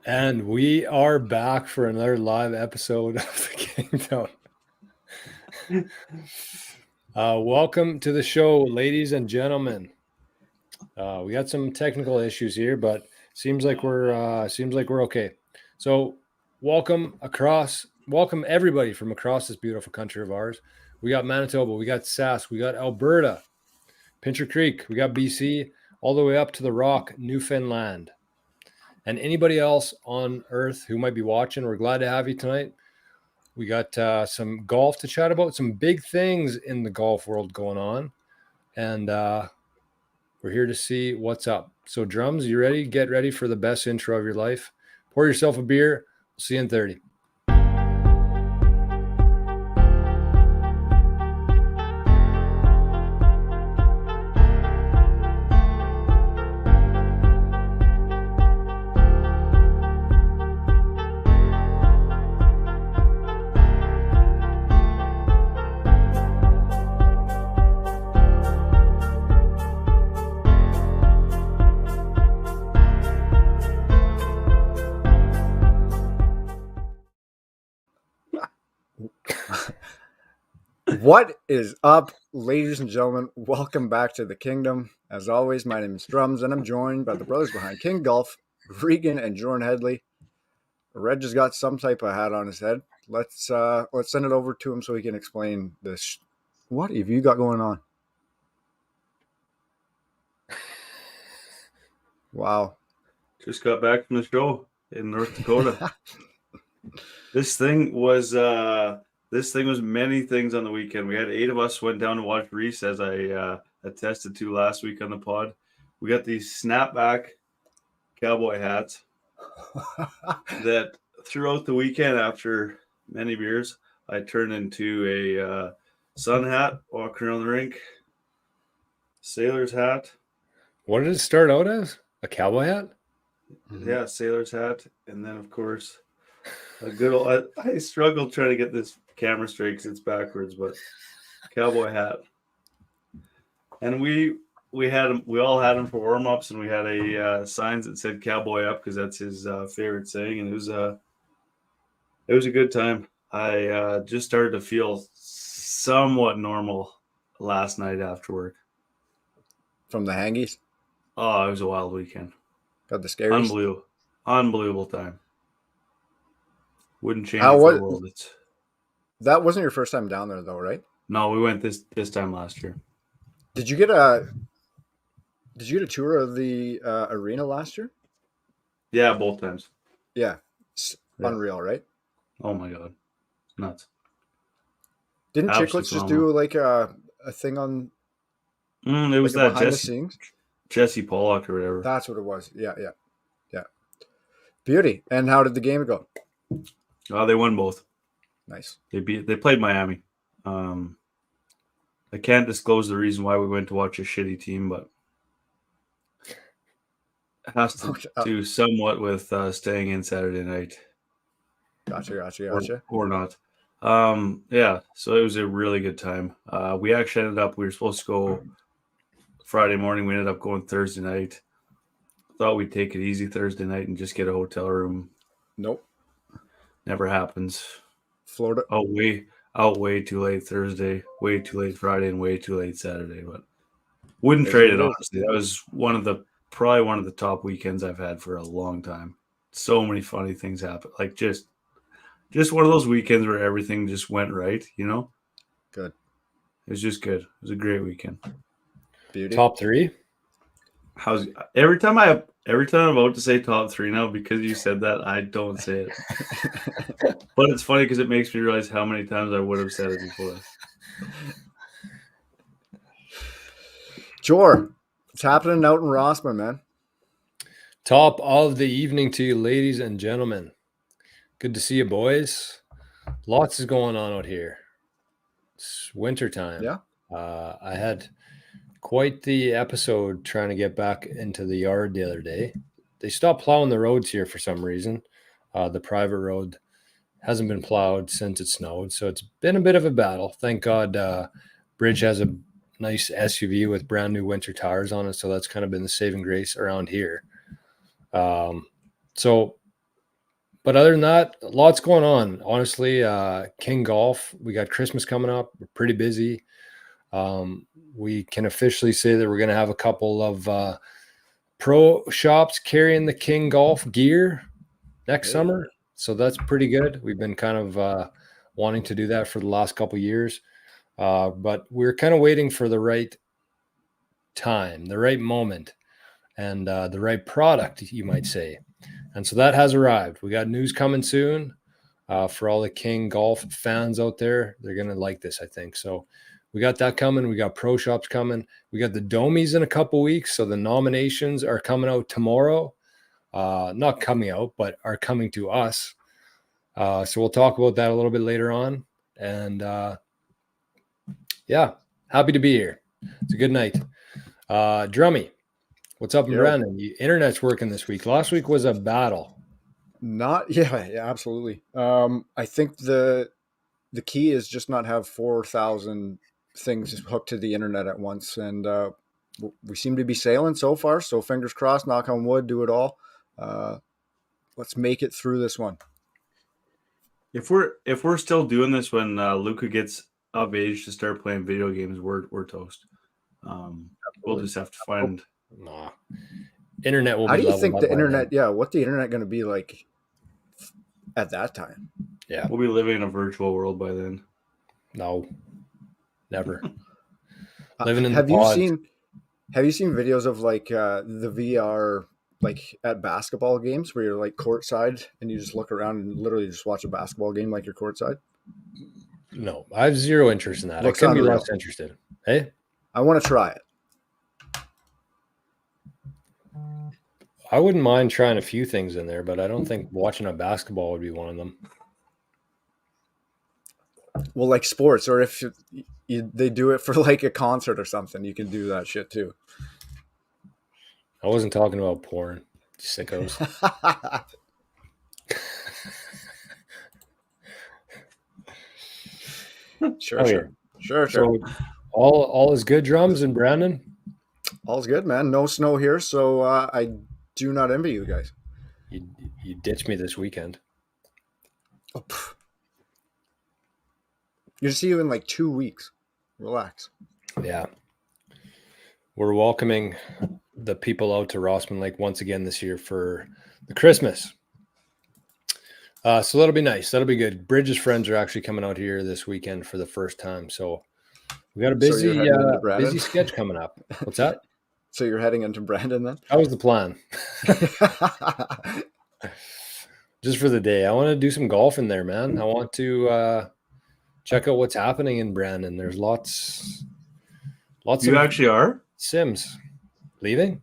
And we are back for another live episode of the Kngdom. Welcome to the show, ladies and gentlemen. We got some technical issues here, but seems like we're okay. So, welcome everybody from across this beautiful country of ours. We got Manitoba, we got Sask, we got Alberta, Pincher Creek, we got BC, all the way up to the Rock, Newfoundland. And anybody else on Earth who might be watching, we're glad to have you tonight. We got some golf to chat about, some big things in the golf world going on. And we're here to see what's up. So, Drums, you ready? Get ready for the best intro of your life. Pour yourself a beer. We'll see you in 30. What is up, ladies and gentlemen? Welcome back to the Kngdom. As always, my name is Drums, and I'm joined by the brothers behind King Golf, Regan and Jordan Headley. Red just got some type of hat on his head. Let's send it over to him so he can explain this. What have you got going on? Wow. Just got back from the show in North Dakota. This thing was many things on the weekend. We had 8 of us went down to watch Reese, as I attested to last week on the pod. We got these snapback cowboy hats that throughout the weekend, after many beers, I turned into a sun hat, walking around the rink, sailor's hat. What did it start out as? A cowboy hat? Yeah, sailor's hat. And then, of course, a good old... I struggled trying to get this camera straight because it's backwards, but cowboy hat. And we all had them for warm-ups, and we had a signs that said cowboy up because that's his favorite saying, and it was a good time. I just started to feel somewhat normal last night after work. From the hangies? Oh, it was a wild weekend. Got the scaries? Unbelievable time. Wouldn't change it for the world. That wasn't your first time down there, though, right? No, we went this time last year. Did you get a tour of the arena last year? Yeah, both times. Yeah. Unreal, right? Oh my god, it's nuts. Didn't Chicklets just do like a thing on? It was that behind the scenes. Jesse Pollock or whatever. That's what it was. Yeah. Beauty. And how did the game go? They won both. Nice. They played Miami. I can't disclose the reason why we went to watch a shitty team, but it has to do somewhat with staying in Saturday night. Gotcha. Or not. Yeah, so it was a really good time. We actually we were supposed to go Friday morning. We ended up going Thursday night. Thought we'd take it easy Thursday night and just get a hotel room. Nope. Never happens. Florida. Way too late Thursday, way too late Friday, and way too late Saturday. But wouldn't trade it, honestly. That was probably one of the top weekends I've had for a long time. So many funny things happen. Like just one of those weekends where everything just went right, you know? Good. It was just good. It was a great weekend. Beauty. Top 3? Every time I'm about to say top 3 now, because you said that, I don't say it. But it's funny because it makes me realize how many times I would have said it before. Jor, what's happening out in Ross, my man? Top of the evening to you, ladies and gentlemen. Good to see you, boys. Lots is going on out here. It's wintertime. Yeah. I had quite the episode trying to get back into the yard the other day. They stopped plowing the roads here for some reason. The private road hasn't been plowed since it snowed, so it's been a bit of a battle. Thank God Bridge has a nice SUV with brand new winter tires on it, so that's kind of been the saving grace around here. So but other than that, lots going on. Honestly, King Golf, we got Christmas coming up. We're pretty busy. We can officially say that we're going to have a couple of pro shops carrying the King Golf gear next summer. So that's pretty good. We've been kind of wanting to do that for the last couple of years. But we're kind of waiting for the right time, the right moment, and the right product, you might say. And so that has arrived. We got news coming soon for all the King Golf fans out there. They're going to like this, I think. So we got that coming. We got pro shops coming. We got the Domies in a couple weeks. So the nominations are coming out tomorrow. Not coming out, but are coming to us. So we'll talk about that a little bit later on. And yeah, happy to be here. It's a good night. Drummy, what's up in Brandon? Internet's working this week. Last week was a battle. Yeah, absolutely. I think the key is just not have 4,000 things hooked to the internet at once, and we seem to be sailing so far. So fingers crossed, knock on wood, do it all. Let's make it through this one. If we're still doing this when Luca gets of age to start playing video games, we're toast. We'll just have to find. Nah. Internet will. How do you think the internet? Yeah, what the internet going to be like at that time? Yeah, we'll be living in a virtual world by then. No, never. Living in. Have you seen videos of like the VR like at basketball games where you're like courtside and you just look around and literally just watch a basketball game like you're courtside? No, I have zero interest in that. I couldn't be less interested. Hey, I want to try it. I wouldn't mind trying a few things in there, but I don't think watching a basketball would be one of them. Well, like sports, or if they do it for like a concert or something, you can do that shit too. I wasn't talking about porn, sickos. Sure. So all is good, drums and Brandon? All's good, man. No snow here, so I do not envy you guys. You ditched me this weekend. Oh, you'll see you in like 2 weeks. Relax. Yeah. We're welcoming the people out to Rossman Lake once again this year for the Christmas. So that'll be nice. That'll be good. Bridges' friends are actually coming out here this weekend for the first time. So we got a busy sketch coming up. What's that? So you're heading into Brandon then? That was the plan. Just for the day. I want to do some golf in there, man. I want to check out what's happening in Brandon. There's lots you actually are? Sims. Leaving?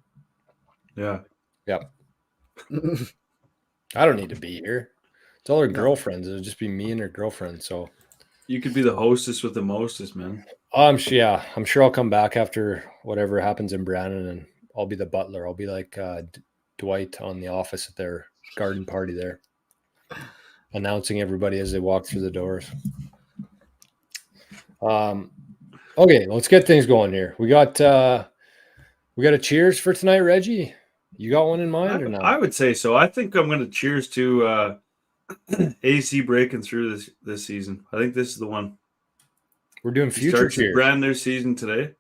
Yeah. Yep. I don't need to be here. It's all her girlfriends. It'll just be me and her girlfriend. So you could be the hostess with the mostest, man. I'm sure I'll come back after whatever happens in Brandon, and I'll be the butler. I'll be like Dwight on The Office at their garden party there, announcing everybody as they walk through the doors. Okay, let's get things going here. We got a cheers for tonight, Reggie. You got one in mind or not? I would say so. I think I'm going to cheers to AC breaking through this season. I think this is the one. We're doing future cheers. Brand new season today.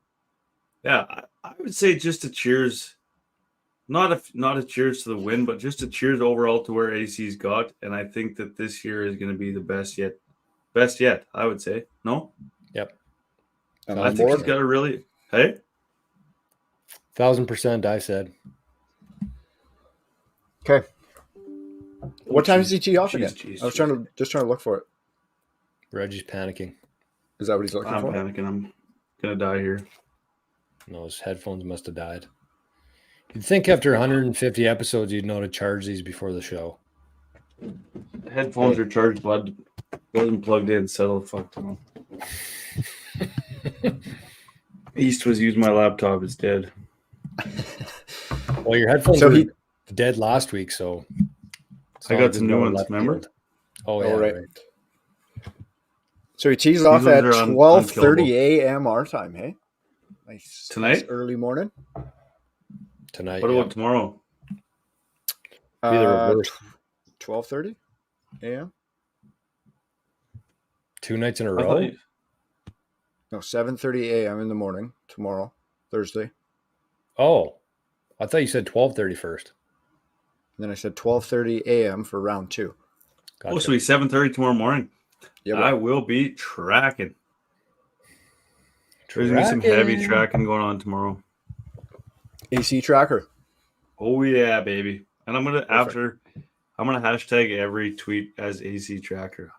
Yeah, I would say just a cheers. Not a cheers to the win, but just a cheers overall to where AC's got. And I think that this year is going to be the best yet. Best yet, I would say. No? Yep. I think he's got a really... Hey? 1,000%, I said. Okay. What time is he tee off again? I was trying to look for it. Reggie's panicking. Is that what he's looking for? I'm panicking. I'm going to die here. No, his headphones must have died. You'd think after 150 episodes, you'd know to charge these before the show. The headphones are charged, bud. Wasn't plugged in. Settle the fuck down. East was using my laptop. It's dead. Well, your headphones were dead last week, so I got some new ones. Remember? Field. Oh yeah, right. So he tees off at 12:30 a.m. our time. Hey, nice tonight, early morning. Tonight. What about tomorrow? Be the reverse. 12:30. a.m.? 2 nights in a I thought row? you- No, 7:30 a.m. in the morning tomorrow, Thursday. Oh, I thought you said 12:30 first. And then I said 12:30 a.m. for round 2. Gotcha. Oh, sweet. 7:30 tomorrow morning. Yeah, I boy. will be tracking. There's going to be some heavy tracking going on tomorrow. AC tracker. Oh, yeah, baby. And I'm going to, Perfect. I'm going to hashtag every tweet as AC Tracker.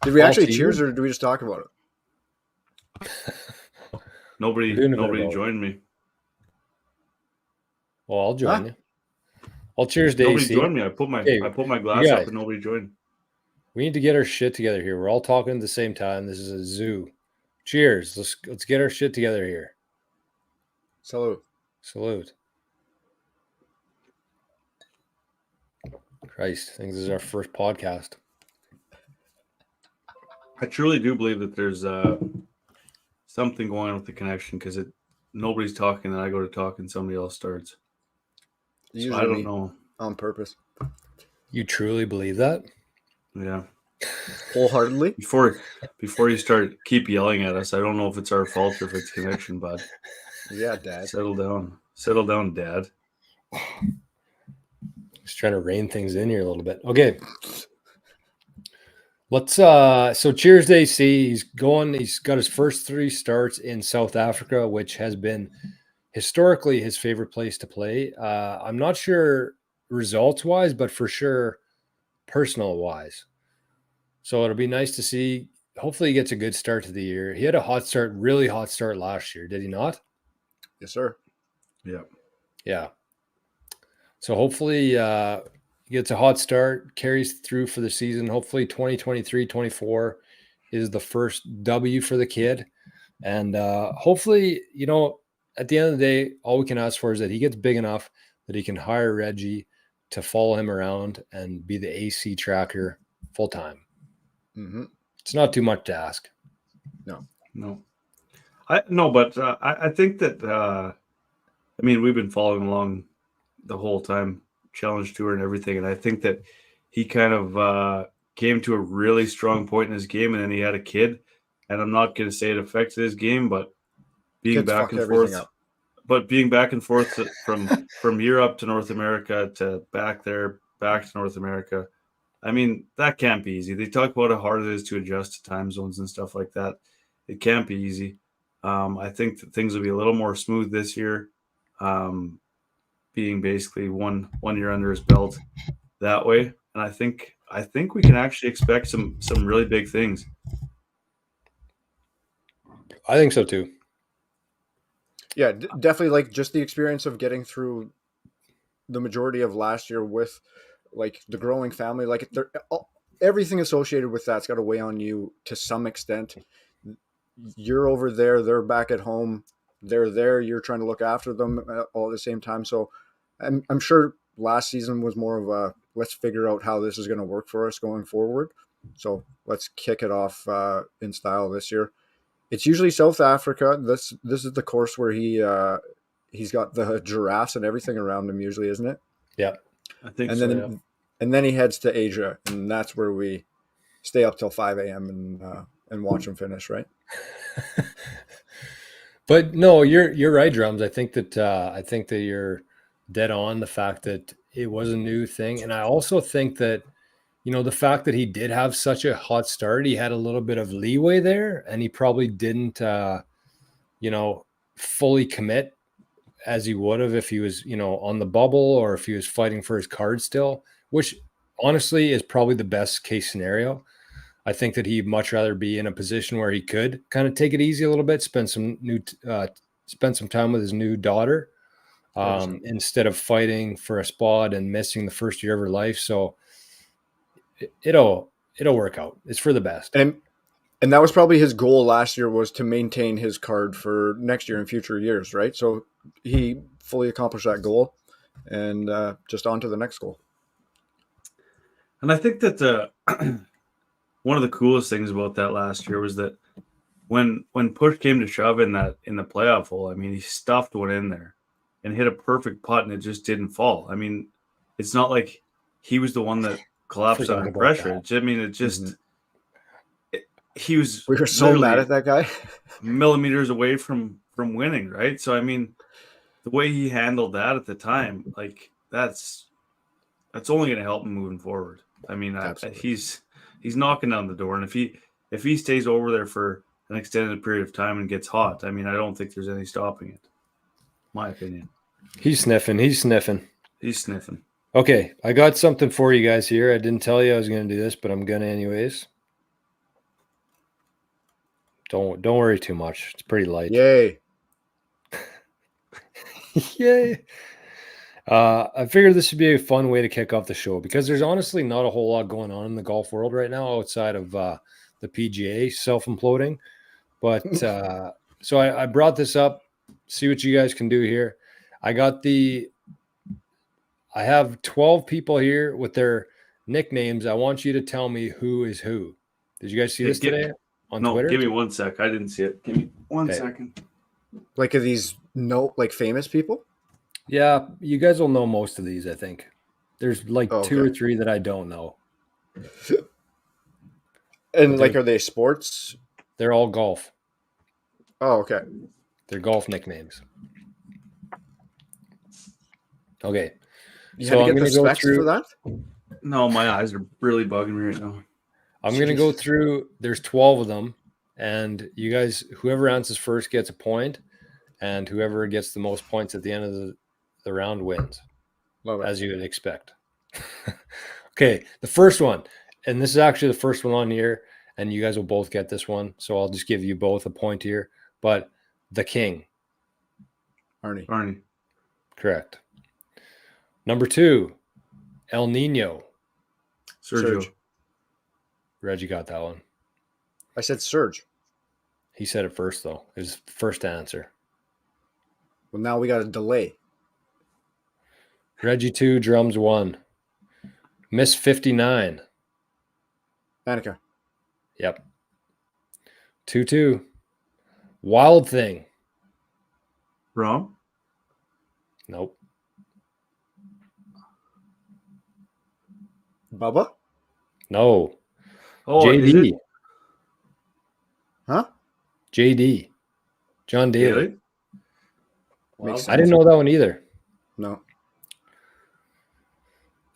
Did we All actually to you? cheers or did we just talk about it? Nobody We're doing a bit of both. joined me. Well, I'll join Huh? you. I'll cheers to Nobody AC. joined me. I put my Okay, glass guys. up and nobody joined. We need to get our shit together here. We're all talking at the same time. This is a zoo. Cheers. Let's get our shit together here. Salute. Salute. Christ, I think this is our first podcast. I truly do believe that there's something going on with the connection because nobody's talking and I go to talk and somebody else starts. Usually So I don't me, know. on purpose. You truly believe that? Yeah. Wholeheartedly? Before you keep yelling at us, I don't know if it's our fault or if it's connection, bud. Yeah, Dad. Settle down, Dad. Just trying to rein things in here a little bit. Okay. Let's so cheers to AC. He's got his first 3 starts in South Africa, which has been historically his favorite place to play. I'm not sure results wise, but for sure personal wise. So it'll be nice to see. Hopefully he gets a good start to the year. He had a really hot start last year, did he not? Yes, sir. Yeah. Yeah. So hopefully he gets a hot start, carries through for the season. Hopefully 2023-24 is the first W for the kid. And hopefully, at the end of the day, all we can ask for is that he gets big enough that he can hire Reggie to follow him around and be the AC tracker full time. Mm-hmm. It's not too much to ask. No. But I think that we've been following along the whole time, Challenge Tour and everything, and I think that he kind of came to a really strong point in his game, and then he had a kid, and I'm not going to say it affected his game, but being Kids back fuck and everything forth, up. but being back and forth from Europe to North America to back to North America, I mean, that can't be easy. They talk about how hard it is to adjust to time zones and stuff like that. It can't be easy. I think that things will be a little more smooth this year, being basically one year under his belt that way. And I think we can actually expect some really big things. I think so too. Yeah, definitely. Like just the experience of getting through the majority of last year with like the growing family, like everything associated with that's got to weigh on you to some extent. You're over there, they're back at home, they're there, you're trying to look after them all at the same time. So I'm sure last season was more of a let's figure out how this is going to work for us going forward. So let's kick it off in style this year. It's usually South Africa. This is the course where he's got the giraffes and everything around him usually, isn't it? Yeah. I think and so, then yeah. And then he heads to Asia, and that's where we stay up till 5 a.m. and watch him finish, right? But no, you're right, Drums. I think that you're dead on the fact that it was a new thing, and I also think that the fact that he did have such a hot start, he had a little bit of leeway there, and he probably didn't fully commit as he would have if he was on the bubble or if he was fighting for his card still, which honestly is probably the best case scenario. I think that he'd much rather be in a position where he could kind of take it easy a little bit, spend some time with his new daughter, instead of fighting for a spot and missing the first year of her life. So it'll work out. It's for the best. And that was probably his goal last year, was to maintain his card for next year and future years, right? So he fully accomplished that goal, and just on to the next goal. And I think that one of the coolest things about that last year was that when push came to shove in the playoff hole, I mean, he stuffed one in there and hit a perfect putt, and it just didn't fall. I mean, it's not like he was the one that collapsed Forgot under about pressure. that. I mean, it just he was We were so mad at that guy. millimeters away from winning, right? So I mean, the way he handled that at the time, like that's only going to help him moving forward. I mean, he's knocking down the door, and if he stays over there for an extended period of time and gets hot, I mean, I don't think there's any stopping it. My opinion. He's sniffing. He's sniffing. He's sniffing. Okay, I got something for you guys here. I didn't tell you I was going to do this, but I'm going to anyways. Don't worry too much. It's pretty light. Yay. Yay. I figured this would be a fun way to kick off the show because there's honestly not a whole lot going on in the golf world right now outside of the PGA self-imploding. But so I brought this up, see what you guys can do here. I have 12 people here with their nicknames. I want you to tell me who is who. Did you guys see this today on Twitter? Give me 1 sec. I didn't see it. Give me 1 second. Like, are these famous people? Yeah, you guys will know most of these, I think. There's like two or three that I don't know. And like, are they sports? They're all golf. Oh, okay. They're golf nicknames. You Okay. had to get the specs for that? No, my eyes are really bugging me right now. I'm going to go through. There's 12 of them. And you guys, whoever answers first gets a point. And whoever gets the most points at the end of the round wins. Love it. As you would expect. Okay. The first one. And this is actually the first one on here. And you guys will both get this one. So I'll just give you both a point here. But the King. Arnie. Correct. Number 2, El Nino. Sergio. Reggie got that one. I said Serge. He said it first, though. His first answer. Well, now we got a delay. Reggie 2, Drums 1. Miss 59. Annika. Yep. 2-2. Wild Thing. Rahm? Nope. Bubba? No. Oh, JD. Huh? JD. John Daly. Really? Makes sense. I didn't know that one either. No.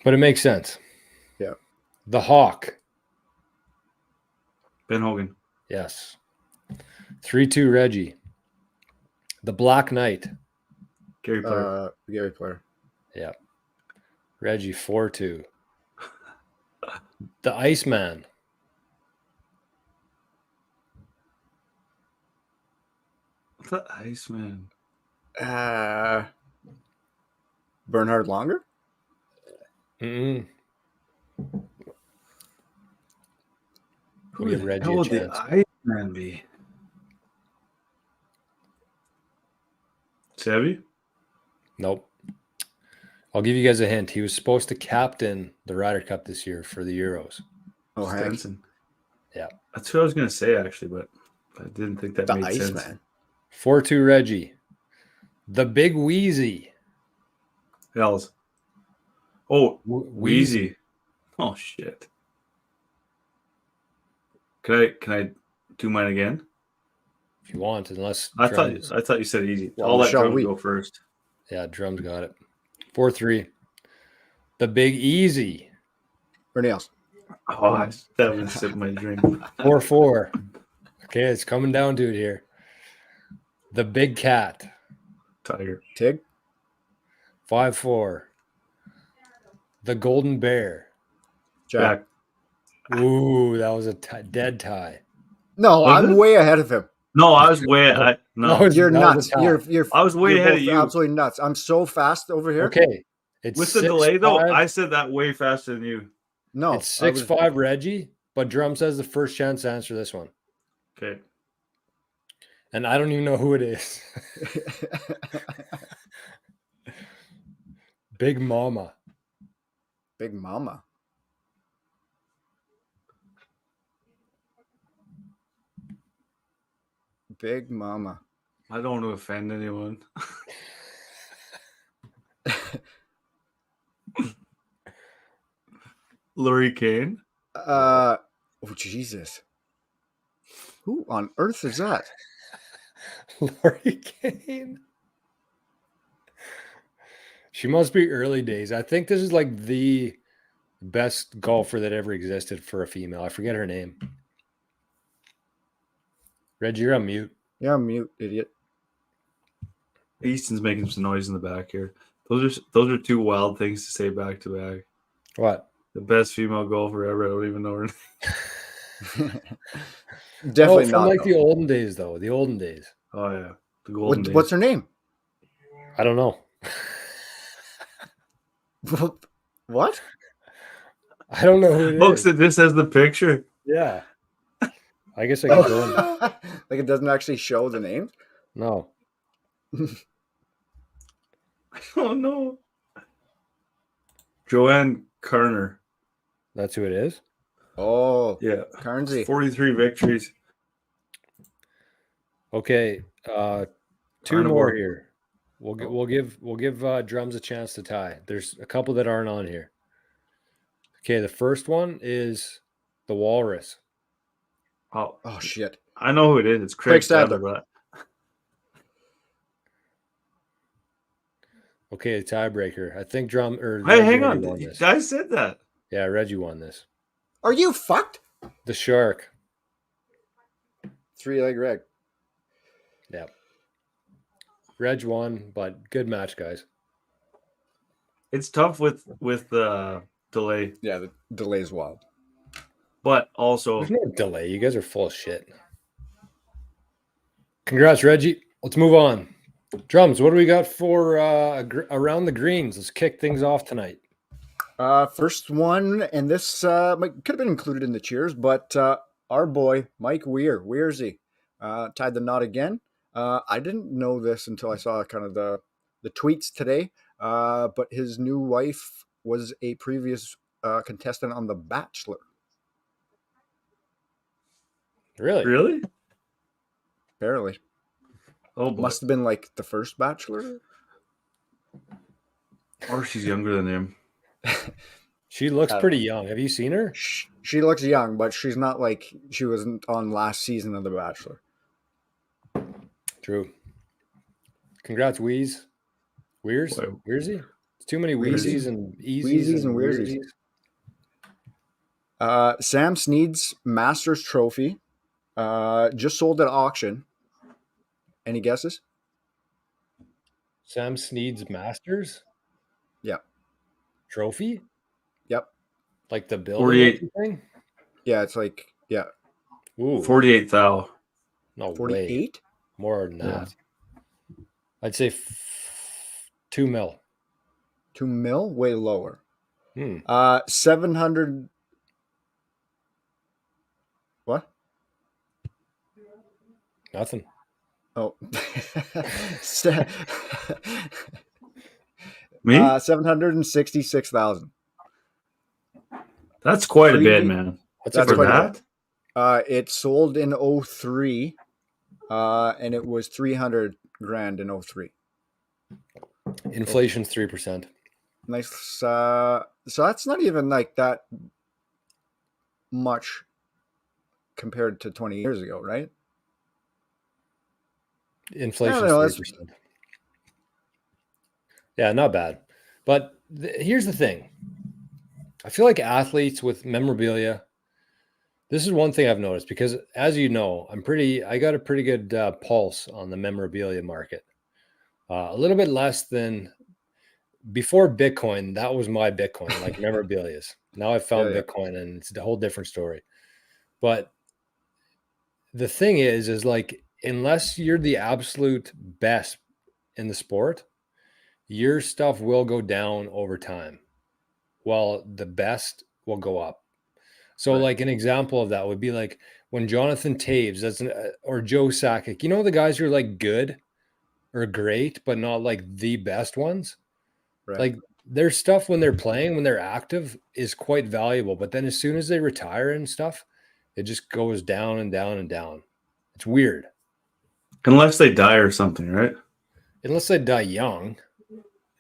But it makes sense. Yeah. The Hawk. Ben Hogan. Yes. 3-2 Reggie. The Black Knight. Gary Player. Gary Player. Yeah. Reggie 4-2. The Iceman. The Iceman. Bernhard Longer? Mm-mm. Who We'll give the Reggie hell a would chance. the Iceman be? Savvy? Nope. I'll give you guys a hint. He was supposed to captain the Ryder Cup this year for the Euros. Oh, Hank. Stenson. Yeah. That's what I was going to say, actually, but I didn't think that The made sense. Iceman. 4-2 Reggie. The Big Wheezy. Hells. Oh, Wheezy. Wheezy. Oh, shit. Can I do mine again? If you want, unless I thought you said easy. Well, I'll let shall Drum we? go first. Yeah, Drums got it. 4-3. The Big Easy. Ernie Els. Oh, that was sip my drink. 4-4. Okay, it's coming down to it here. The Big Cat. Tiger. Tig. 5-4. The Golden Bear. Jack. Ooh, that was a dead tie. No, Was I'm it? way ahead of him. No, I was way. That No, was- You're that was nuts. a tie. You're. I was way you're ahead of both you. Absolutely nuts. I'm so fast over here. Okay. It's with the delay though, 6-5. I said that way faster than you. No, It's I was- 6-5 Reggie, but Drum says the first chance to answer this one. Okay. And I don't even know who it is. Big Mama. Big Mama. Big Mama. I don't want to offend anyone. Lori Kane. Oh, Jesus. Who on earth is that? Lori Kane. She must be early days. I think this is like the best golfer that ever existed for a female. I forget her name. Reg, you're on mute. Yeah, mute, idiot. Easton's making some noise in the back here. Those are two wild things to say back to back. What? The best female golfer ever. I don't even know her name. Definitely from not. like though. the olden days, though. The olden days. Oh yeah, the golden days. What's her name? I don't know. What? I don't know who it Oh, is. so this has the picture. Yeah. I guess I could go in. Like it doesn't actually show the name? No. Oh no. Joanne Kerner. That's who it is? Oh, Yeah. Carnsey. 43 victories. Okay. Two Carnivore. more here. We'll give Drums a chance to tie. There's a couple that aren't on here. Okay, the first one is the Walrus. Oh Shit. I know who it is. It's Craig Craig Stadler. Stadler. But Okay, the tiebreaker. I think hey, Reggie hang already on. won this. I said that. Yeah, Reggie won this. Are you fucked? The Shark. 3-leg reg. Yeah. Reg won, but good match, guys. It's tough with the delay, Yeah, the delay's wild. but also There's no delay. You guys are full of shit. Congrats, Reggie. Let's move on. Drums, what do we got for around the greens? Let's kick things off tonight. First one, and this could have been included in the cheers, but our boy Mike Weersy tied the knot again. I didn't know this until I saw kind of the tweets today, but his new wife was a previous contestant on The Bachelor. really? Apparently. Oh boy. Must have been like the first Bachelor. Or she's younger than him. She looks pretty young. Have you seen her? She looks young, but she's not like she wasn't on last season of The Bachelor. True. Congrats, Weezy. Weersy? It's too many Weezys and Easies Wheezies and Weirsies. Sam Snead's Masters Trophy just sold at auction. Any guesses? Sam Snead's Masters? Yeah. Trophy? Yep. Like the building 48. thing? Yeah, it's like, yeah. Ooh. 48,000. No 48? way. More than Yeah. that. I'd say 2 mil. 2 mil? Way lower. 700. What? Nothing. Oh. Me? 766,000. That's quite a bit, man. That's That's a For good quite that? It sold in 03, and it was 300 grand in 03. Inflation's 3%. Nice. So that's not even like that much compared to 20 years ago, right? Inflation's I don't know, 3%. Yeah, not bad. But here's the thing. I feel like athletes with memorabilia, this is one thing I've noticed because, as you know, I got a pretty good pulse on the memorabilia market. A little bit less than before Bitcoin. That was my Bitcoin, like memorabilias. Now I've found Yeah. Bitcoin, and it's a whole different story. But the thing is like, unless you're the absolute best in the sport, your stuff will go down over time, while the best will go up. So, Right. like an example of that would be like when Jonathan Taves or Joe Sakic, the guys who are like good or great, but not like the best ones. Right. Like their stuff when they're playing, when they're active, is quite valuable. But then as soon as they retire and stuff, it just goes down and down and down. It's weird. Unless they die or something, right? Unless they die young.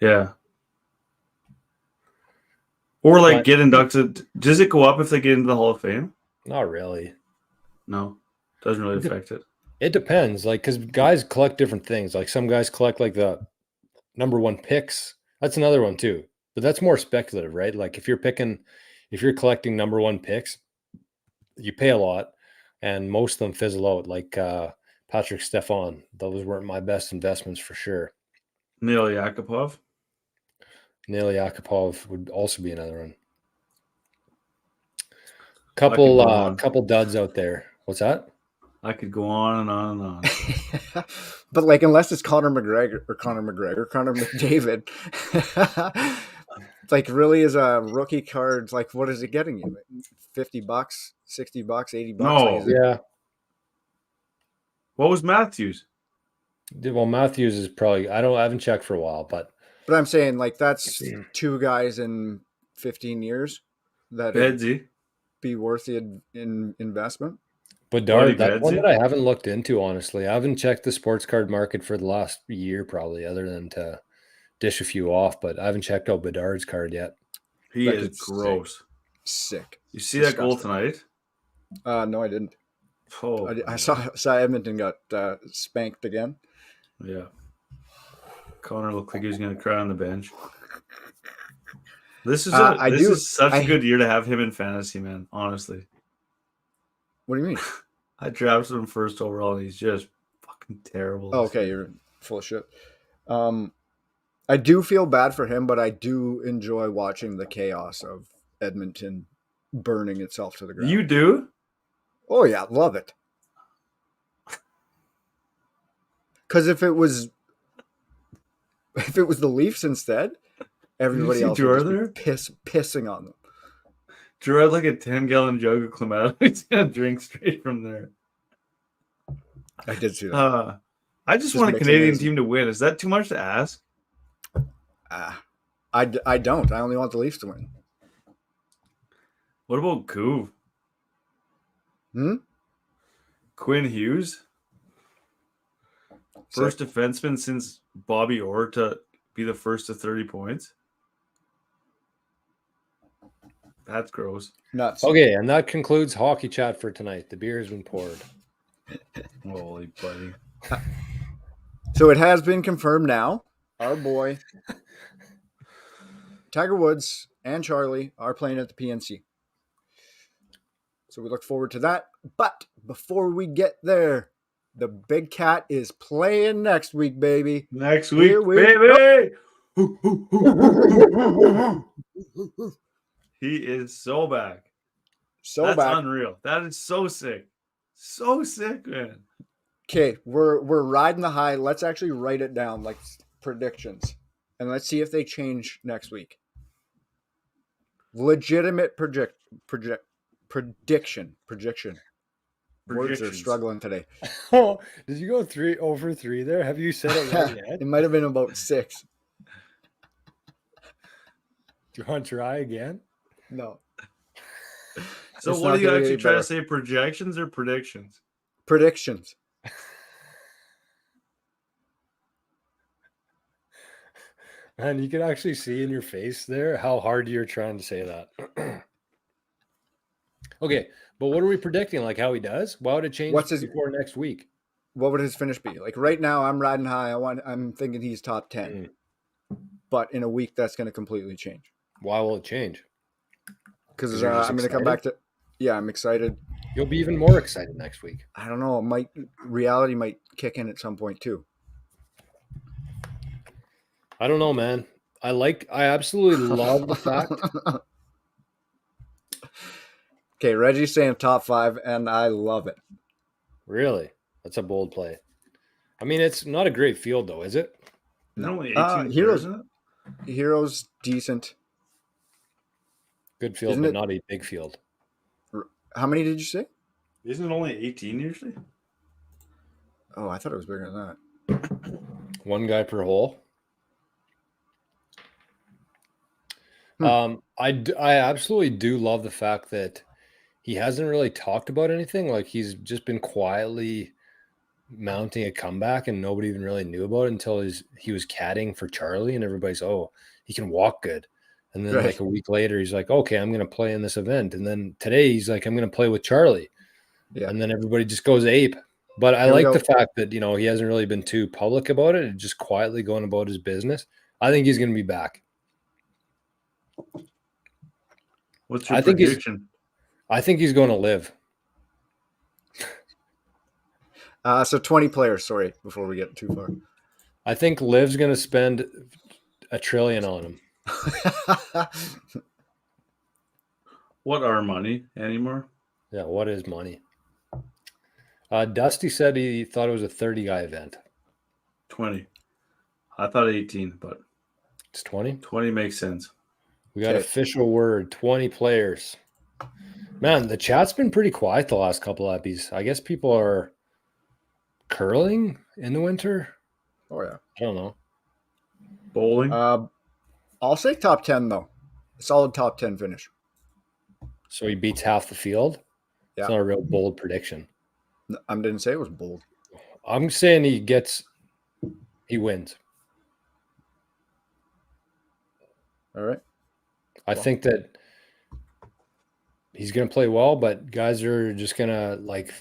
Yeah. Or like But- get inducted. Does it go up if they get into the Hall of Fame? Not really. No, doesn't really affect it. It depends, like, because guys collect different things. Like some guys collect like the number one picks. That's another one too, but that's more speculative, right? Like if you're collecting number one picks, you pay a lot, and most of them fizzle out. Like Patrick Stefan, those weren't my best investments for sure. Neil Yakupov. Neil Yakupov would also be another one. I could go on. Couple duds out there. What's that? I could go on and on and on. But like, unless it's Connor McDavid, like really is a rookie card. Like, what is it getting you? $50, $60, $80? No. Like, Yeah. What was Matthews? Well, Matthews is probably. I haven't checked for a while, but I'm saying like that's two guys in 15 years that Bedsy. be worth the investment. Bedard, that's one that I haven't looked into, honestly. I haven't checked the sports card market for the last year, probably, other than to dish a few off, but I haven't checked out Bedard's card yet. He is gross. Sick. You see that goal tonight? No, I didn't. Oh, I saw Edmonton got spanked again. Yeah. Connor looked like he was going to cry on the bench. This is such a good year to have him in fantasy, man, honestly. What do you mean? I drafted him first overall, and he's just fucking terrible. Oh, okay, you're full of shit. I do feel bad for him, but I do enjoy watching the chaos of Edmonton burning itself to the ground. You do? Oh yeah, love it. Because if it was the Leafs instead, everybody else would just be pissing on them. Drew had like a 10-gallon jug of Clamato. He's gonna drink straight from there. I did see that. I just want a Canadian team to win. Is that too much to ask? I don't. I only want the Leafs to win. What about Couve? Quinn Hughes? First defenseman since Bobby Orr to be the first to 30 points? That's gross. Nuts. Okay, and that concludes hockey chat for tonight. The beer has been poured. Holy buddy. So it has been confirmed now. Our boy Tiger Woods and Charlie are playing at the PNC. So we look forward to that. But before we get there, the big cat is playing next week, baby. Next week, baby! He is so back. That's unreal. That is so sick. So sick, man. Okay, we're riding the high. Let's actually write it down, like predictions. And let's see if they change next week. Legitimate prediction. Words are struggling today. Oh, did you go 3 over 3 there? Have you said it right yet? It might have been about 6. Do you want to try again? No. So what are you actually trying to say? Projections or predictions? Predictions. Man, you can actually see in your face there how hard you're trying to say that. Okay, but what are we predicting? Like how he does? Why would it change before next week? What would his finish be? Like right now, I'm riding high. I'm thinking he's top 10. But in a week, that's going to completely change. Why will it change? Because I'm going to come back to. Yeah, I'm excited. You'll be even more excited next week. I don't know. Reality might kick in at some point too. I don't know, man. I absolutely love the fact. Okay, Reggie's saying top 5, and I love it. Really? That's a bold play. I mean, it's not a great field, though, is it? No, only 18 Heroes. Heroes decent. Good field, but not a big field. How many did you say? Isn't it only 18 usually? Oh, I thought it was bigger than that. One guy per hole. I absolutely do love the fact that he hasn't really talked about anything. Like he's just been quietly mounting a comeback, and nobody even really knew about it until he was caddying for Charlie, and everybody's, oh, he can walk good. And then Right. like a week later, he's like, okay, I'm going to play in this event. And then today he's like, I'm going to play with Charlie. Yeah. And then everybody just goes ape. But I Here we like the go. fact that, you know, he hasn't really been too public about it. Just quietly going about his business. I think he's going to be back. What's your I think prediction? I think he's going to live. So 20 players, sorry, before we get too far. I think Liv's going to spend $1 trillion on him. What are money anymore? Yeah, what is money? Dusty said he thought it was a 30-guy event. 20. I thought 18, but It's 20? 20 makes sense. We got Okay. official word, 20 players. Man, the chat's been pretty quiet the last couple eppies. I guess people are curling in the winter. Oh, yeah. I don't know. Bowling? I'll say top 10, though. A solid top 10 finish. So he beats half the field? Yeah. It's not a real bold prediction. I didn't say it was bold. I'm saying he wins. All right. I think that he's going to play well, but guys are just going to like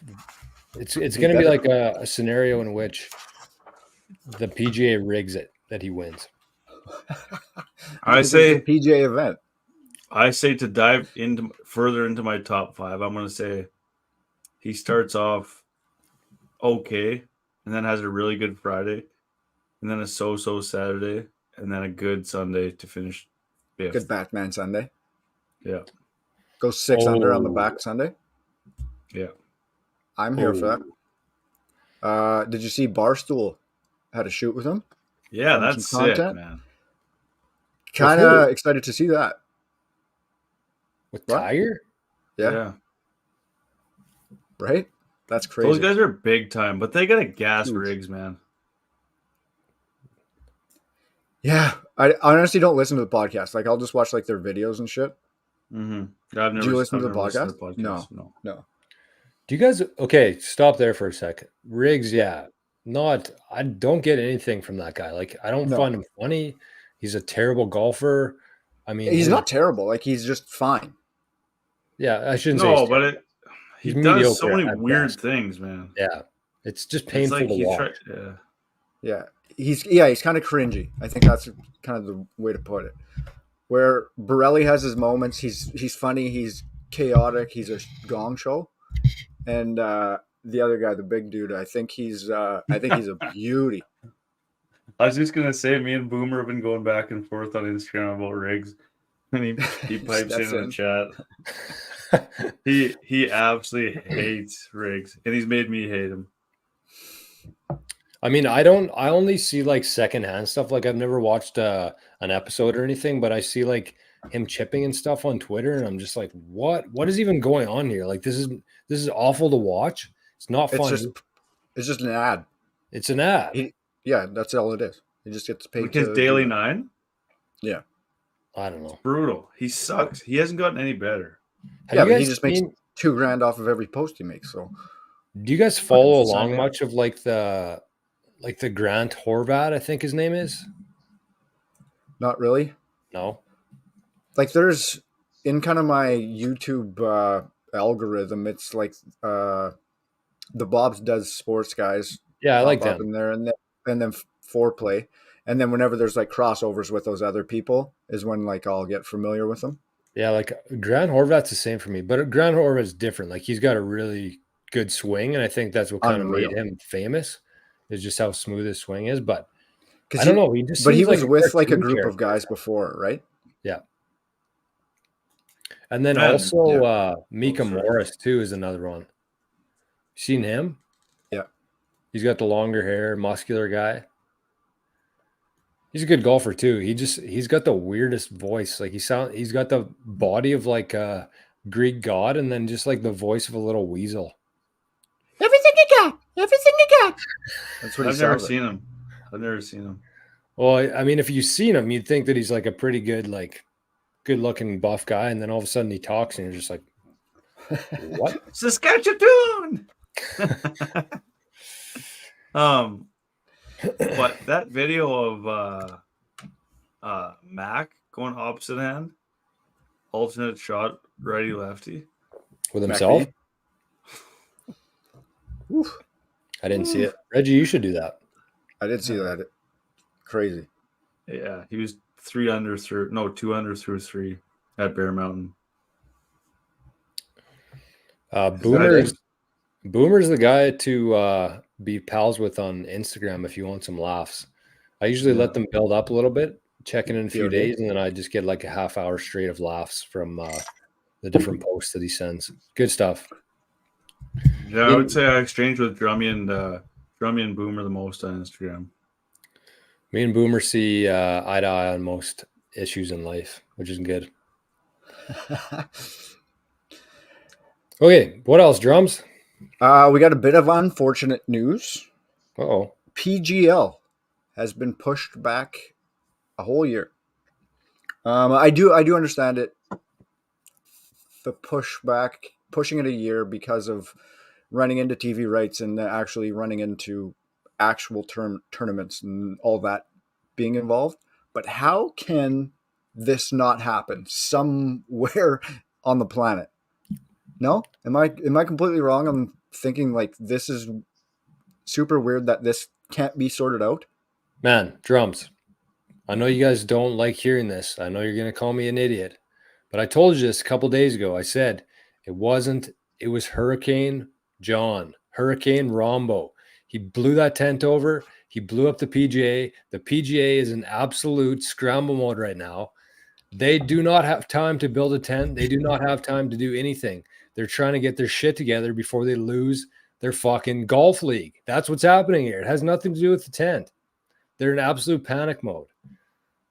it's going to be like a scenario in which the PGA rigs it that he wins. I Because say it's a PGA event. I say to dive further into my top 5, I'm going to say he starts off okay and then has a really good Friday and then a so-so Saturday and then a good Sunday to finish 5th. Good Batman Sunday. Yeah. Go 6 under on the back Sunday. Yeah. I'm here for that. Did you see Barstool had a shoot with him? Yeah, From that's some sick, content? man. Kind of excited to see that. With What? Tiger? Yeah. Right? That's crazy. Those guys are big time, but they got a gas Huge. rigs, man. Yeah. I honestly don't listen to the podcast. Like, I'll just watch like their videos and shit. Mm-hmm. I've never. Do you listen to I've the never listened podcast? No. No. Do you guys okay, stop there for a second. Riggs, yeah. I don't get anything from that guy. Like I don't No. find him funny. He's a terrible golfer. I mean, He's not terrible. Like, he's just fine. Yeah, I shouldn't say No, he's but terrible. he He's does so mediocre many at weird best. things, man. Yeah. It's just It's painful like to watch. Yeah. He's kind of cringy. I think that's kind of the way to put it. Where Borelli has his moments, he's funny, he's chaotic, he's a gong show. And the other guy, the big dude, I think he's a beauty. I was just gonna say, me and Boomer have been going back and forth on Instagram about rigs, and he pipes in the chat. He absolutely hates rigs, and he's made me hate him. I mean, I only see like secondhand stuff. Like I've never watched an episode or anything, but I see like him chipping and stuff on Twitter, and I'm just like, what is even going on here? Like this is awful to watch. It's not fun. It's just an ad. It's an ad. Yeah, that's all it is. He just gets paid. Like his Daily 9? Yeah. I don't know. It's brutal. He sucks. He hasn't gotten any better. But he just makes $2,000 off of every post he makes. So, do you guys follow along much of like the Grant Horvat? I think his name is. Not really. No. Like there's in kind of my YouTube algorithm, it's like the Bob's Does Sports guys. Yeah, I like them in there, and then Foreplay, and then whenever there's like crossovers with those other people is when like I'll get familiar with them. Yeah, like Grant Horvat's the same for me, but Grant Horvat's different. Like he's got a really good swing, and I think that's what kind of made him famous. Is just how smooth his swing is. But I don't know. He was with like a group of guys before, right? Yeah. And then also Mika Morris too is another one. Seen him? Yeah. He's got the longer hair, muscular guy. He's a good golfer too. He's got the weirdest voice. Like he's got the body of like a Greek god, and then just like the voice of a little weasel. Everything you got. That's what I've never seen him. Well, I mean, if you've seen him, you'd think that he's like a pretty good, like good-looking buff guy, and then all of a sudden he talks, and you're just like, "What?" Saskatchewan. But that video of Mac going opposite hand, alternate shot, righty lefty. With himself? Oof. I didn't see it. Reggie, you should do that. I did see that. Crazy. Yeah, he was 2 under through 3 at Bear Mountain. Boomer's the guy to be pals with on Instagram if you want some laughs. I usually let them build up a little bit, check in a few days, and then I just get like a half hour straight of laughs from the different posts that he sends. Good stuff. Yeah, I would say I exchange with Drummy and Boomer the most on Instagram. Me and Boomer see eye to eye on most issues in life, which is good. Okay, what else? Drums? We got a bit of unfortunate news. Uh-oh. PGL has been pushed back a whole year. I do understand it. The pushing it a year because of running into TV rights and actually running into actual tournaments and all that being involved. But how can this not happen somewhere on the planet? No? Am I completely wrong? I'm thinking like this is super weird that this can't be sorted out. Man, Drums. I know you guys don't like hearing this. I know you're going to call me an idiot. But I told you this a couple days ago. I said it was Hurricane Jon, Hurricane Rombo. He blew that tent over. He blew up the PGA. The PGA is in absolute scramble mode right now. They do not have time to build a tent. They do not have time to do anything. They're trying to get their shit together before they lose their fucking golf league. That's what's happening here. It has nothing to do with the tent. They're in absolute panic mode.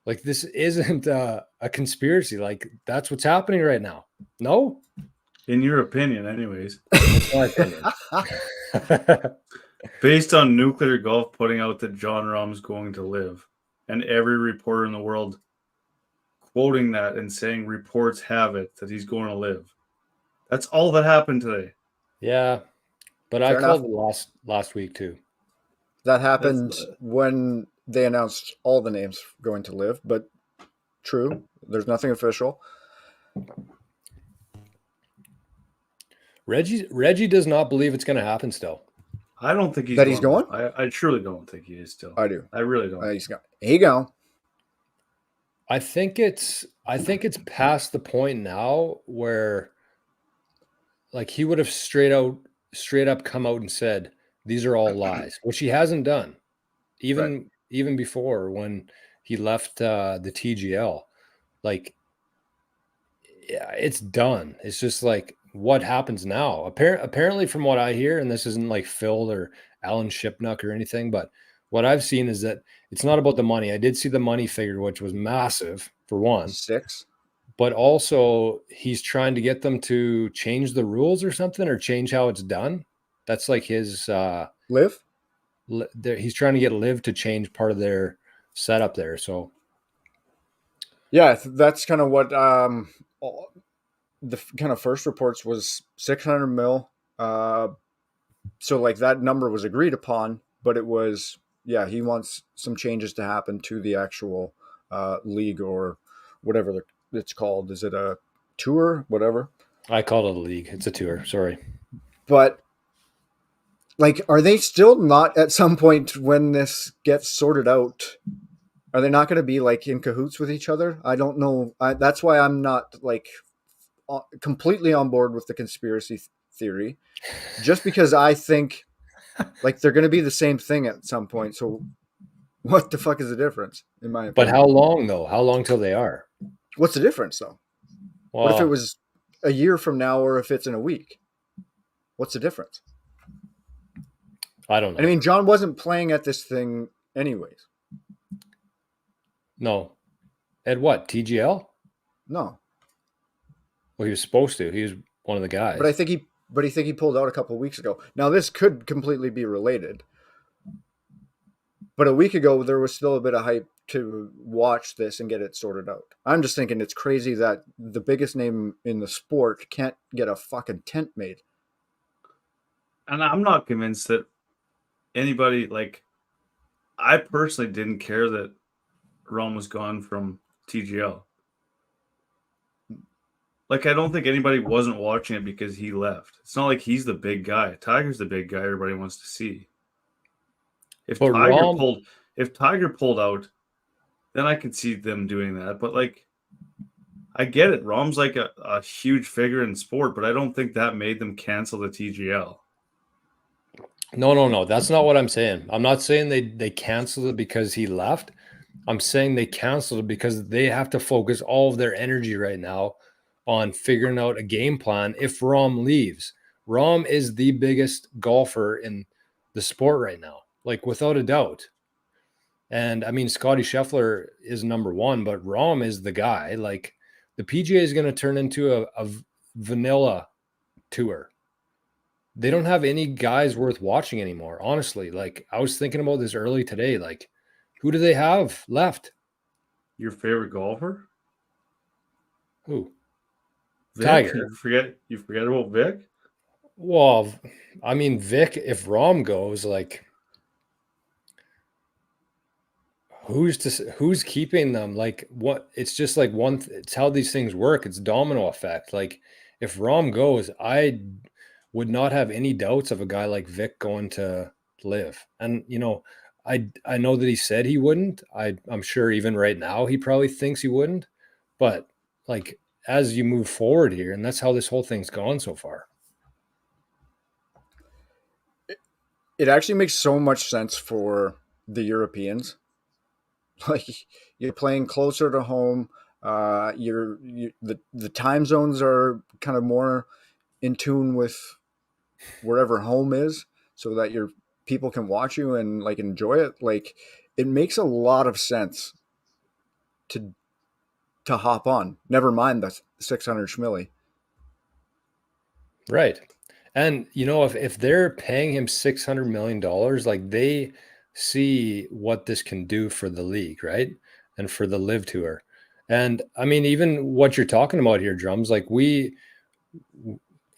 Like, this isn't a conspiracy. Like, that's what's happening right now. No? In your opinion, anyways. That's my opinion. Based on Nuclear Golf putting out that Jon Rahm's going to live, and every reporter in the world quoting that and saying reports have it that he's going to live. That's all that happened today. Yeah, but Fair I called it last week too. That happened when they announced all the names going to live, but true, there's nothing official. Reggie does not believe it's going to happen still. I don't think he's going. I truly don't think he is still. I do. I really don't. He's going. Here you go. I think it's past the point now where, like, he would have straight up come out and said these are all lies, which he hasn't done, even before when he left the TGL. Like, yeah, it's done. It's just like, what happens now? Apparently, from what I hear, and this isn't like Phil or Alan Shipnuck or anything, but what I've seen is that it's not about the money. I did see the money figure, which was massive for one. 6. But also he's trying to get them to change the rules or something, or change how it's done. That's like his Live. He's trying to get Live to change part of their setup there. So yeah, that's kind of what the kind of first reports was 600 mil. So like that number was agreed upon, but it was, he wants some changes to happen to the actual league or whatever it's called. Is it a tour? Whatever. I call it a league. It's a tour. Sorry. But like, are they still not at some point when this gets sorted out? Are they not going to be like in cahoots with each other? I don't know. That's why I'm not like completely on board with the conspiracy theory, just because I think like they're going to be the same thing at some point. So what the fuck is the difference in my opinion? But how long though? How long till they are? What's the difference though? Well, what if it was a year from now, or if it's in a week? What's the difference? I don't know. I mean, Jon wasn't playing at this thing anyways. No. At what? TGL? No. Well, he was supposed to. He was one of the guys. But I think he pulled out a couple of weeks ago. Now this could completely be related. But a week ago there was still a bit of hype to watch this and get it sorted out. I'm just thinking it's crazy that the biggest name in the sport can't get a fucking tent made. And I'm not convinced that anybody, like, I personally didn't care that Rahm was gone from TGL. like, I don't think anybody wasn't watching it because he left. It's not like he's the big guy. Tiger's the big guy everybody wants to see. If But Rahm, Tiger pulled out, then I could see them doing that. But like, I get it. Rahm's like a huge figure in sport, but I don't think that made them cancel the TGL. no. That's not what I'm saying. I'm not saying they canceled it because he left. I'm saying they canceled it because they have to focus all of their energy right now on figuring out a game plan if Rahm leaves. Rahm is the biggest golfer in the sport right now, like without a doubt. And I mean, Scotty Scheffler is number one, but Rahm is the guy. Like the PGA is going to turn into a vanilla tour. They don't have any guys worth watching anymore. Honestly, like I was thinking about this early today. Like, who do they have left? Your favorite golfer? Who? Vic? Tiger. You forget about Vic? Well, I mean, Vic, if Rahm goes, like, who's keeping them? Like, what? It's just like it's how these things work. It's domino effect. Like, if Rahm goes, I would not have any doubts of a guy like Vic going to live. And I know that he said he wouldn't. I'm sure even right now he probably thinks he wouldn't. But like as you move forward here, and that's how this whole thing's gone so far. It actually makes so much sense for the Europeans. Like you're playing closer to home. The time zones are kind of more in tune with wherever home is, so that your people can watch you and like enjoy it. Like it makes a lot of sense to hop on. Never mind the 600 schmilly. Right. And if they're paying him $600 million, like they see what this can do for the league, right? And for the live tour. And I mean, even what you're talking about here, Drums, like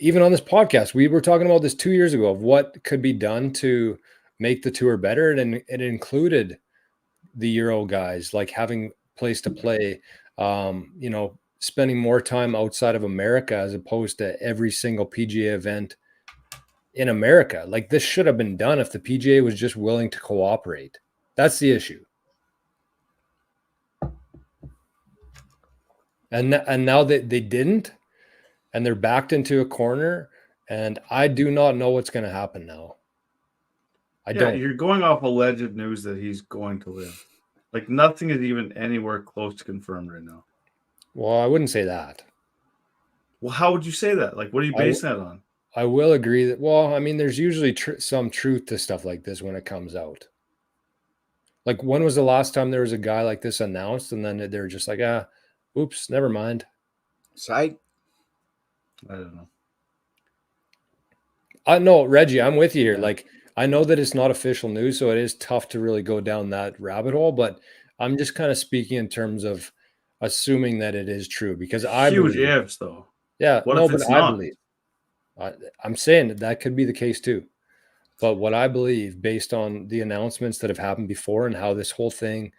even on this podcast, we were talking about this 2 years ago of what could be done to make the tour better. And it included the Euro guys, like having place to play, spending more time outside of America as opposed to every single PGA event in America. Like this should have been done if the PGA was just willing to cooperate. That's the issue. And now that they didn't, and they're backed into a corner, and I do not know what's going to happen now. I don't. You're going off alleged news that he's going to live. Like nothing is even anywhere close to confirmed right now. Well, I wouldn't say that. Well, how would you say that? Like, what are you basing that on? I will agree that, well, I mean, there's usually some truth to stuff like this when it comes out. Like, when was the last time there was a guy like this announced and then they're just like, oops, never mind. Side. I don't know. No, Reggie, I'm with you here. Like, I know that it's not official news, so it is tough to really go down that rabbit hole, but I'm just kind of speaking in terms of assuming that it is true because I huge believe, ifs though. Yeah, what no, if but it's I not? believe. I'm saying that could be the case too. But what I believe, based on the announcements that have happened before and how this whole thing,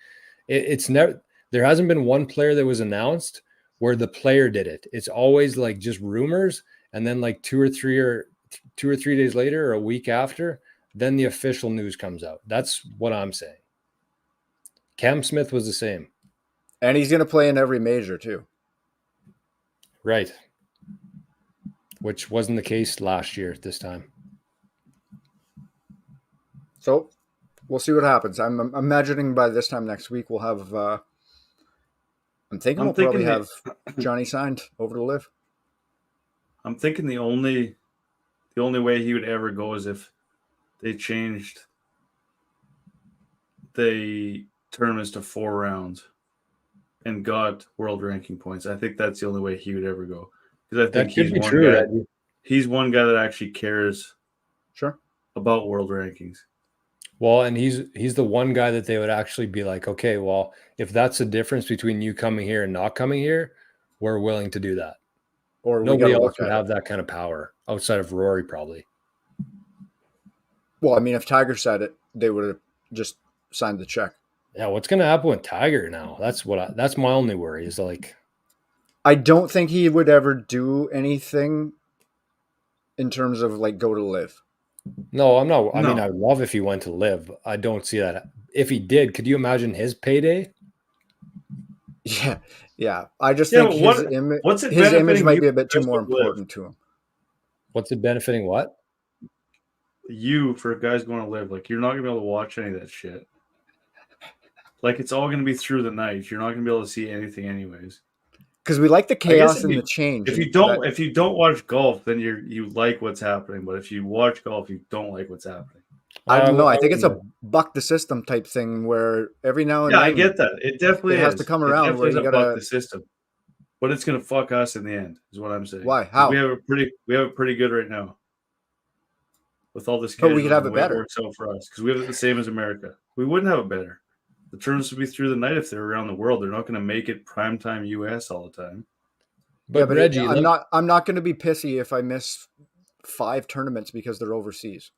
it's never, there hasn't been one player that was announced where the player did it. It's always like just rumors, and then like 2 or 3 days later or a week after, then the official news comes out. That's what I'm saying. Cam Smith was the same. And he's going to play in every major too. Right. Which wasn't the case last year at this time. So we'll see what happens. I'm imagining by this time next week we'll have I'm thinking we'll probably have Johnny signed over to live. I'm thinking the only way he would ever go is if they changed the tournaments to 4 rounds and got world ranking points. I think that's the only way he would ever go. Because I think he's one guy that actually cares about world rankings. Well, and he's the one guy that they would actually be like, okay, well, if that's the difference between you coming here and not coming here, we're willing to do that. Or nobody else would have that kind of power outside of Rory, probably. Well, I mean, if Tiger said it, they would have just signed the check. Yeah, what's going to happen with Tiger now? That's my only worry is like, I don't think he would ever do anything in terms of like go to live. No, I'm not. I mean, No. I'd love if he went to live. I don't see that. If he did, could you imagine his payday? Yeah, yeah. I just Yeah, think but what's it his image benefiting might you be a bit too just more with live? important to him. What's it benefiting what? You for guys going to live, like you're not gonna be able to watch any of that shit. Like it's all gonna be through the night. You're not gonna be able to see anything anyways. Because we like the I guess chaos and the change. if And you don't watch golf, then you like what's happening. But if you watch golf, you don't like what's happening. I don't know. I think it's a wouldn't- buck the system type thing where every now and Yeah, then I get that. It definitely it has is. to come It around where definitely is you a buck gotta. the system. But it's gonna fuck us in the end, is what I'm saying. Why? 'Cause How? we have it pretty good right now. With all this But scheduling we could have and it the way it better. works out for us. Because we have it the same as America. We wouldn't have it better. The tournaments would be through the night if they're around the world. They're not gonna make it primetime US all the time. But Yeah, but Reggie, I'm not going to be pissy if I miss 5 tournaments because they're overseas.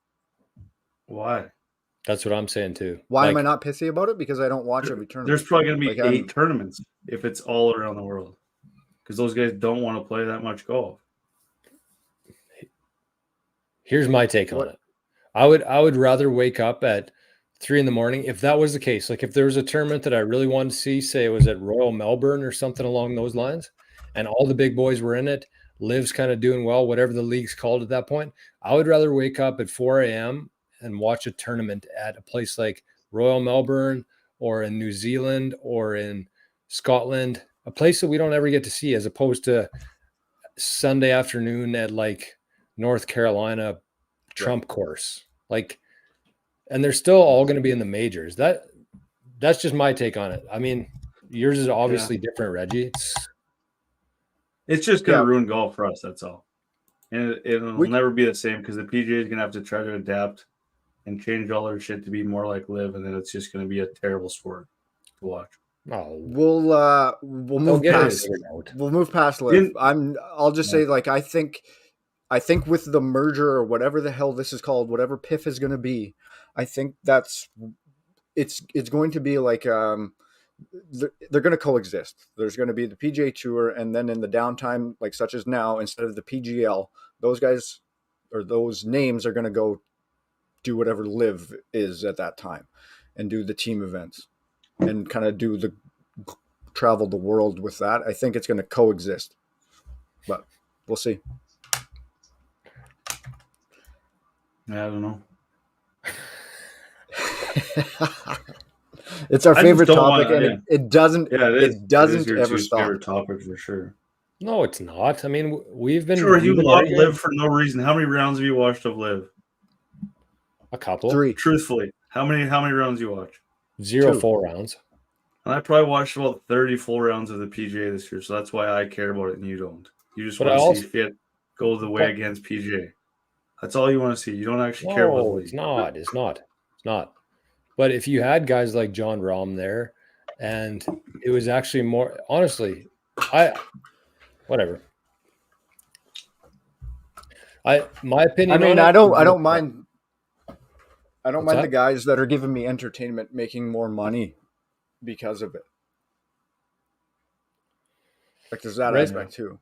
Why? that's what I'm saying too. Why am I Like, not pissy about it? Because I don't watch every tournament. There's probably gonna be Like, 8 tournaments if it's all around the world. Because those guys don't want to play that much golf. here's my take on it. I would rather wake up at 3 a.m. if that was the case. Like if there was a tournament that I really wanted to see, say it was at Royal Melbourne or something along those lines, and all the big boys were in it, Liv's kind of doing well, whatever the league's called at that point. I would rather wake up at 4 a.m. and watch a tournament at a place like Royal Melbourne or in New Zealand or in Scotland, a place that we don't ever get to see, as opposed to Sunday afternoon at like North Carolina Trump course. Like, and they're still all going to be in the majors. That's just my take on it. I mean, yours is obviously different, Reggie. It's just going to ruin golf for us. That's all. And it'll We- never be the same because the PGA is going to have to try to adapt and change all their shit to be more like live. And then it's just going to be a terrible sport to watch. Oh, we'll move past. We'll move past live. I'll just say, like, I think with the merger or whatever the hell this is called, whatever PIF is going to be, I think it's going to be like they're going to coexist. There's going to be the PGA Tour, and then in the downtime, like such as now, instead of the PGL, those guys or those names are going to go do whatever live is at that time, and do the team events, and kind of do the travel the world with that. I think it's going to coexist, but we'll see. Yeah, I don't know. It's our favorite topic, and it doesn't. Yeah, it doesn't your ever two stop. favorite topic for sure. No, it's not. I mean, we've been Sure, you love arguing live for no reason. How many rounds have you watched of live? a couple. 3. Truthfully, how many rounds you watch? 0 2. full rounds. And I probably watched about 30 full rounds of the PGA this year, so that's why I care about it and you don't. You just want to see fit go the way against PGA. That's all you want to see. You don't actually care about the league. It's not. But if you had guys like Jon Rahm there, and it was actually more honestly, whatever. My opinion. I mean, I don't mind. I don't mind that? the guys that are giving me entertainment making more money because of it. Like there's that aspect too.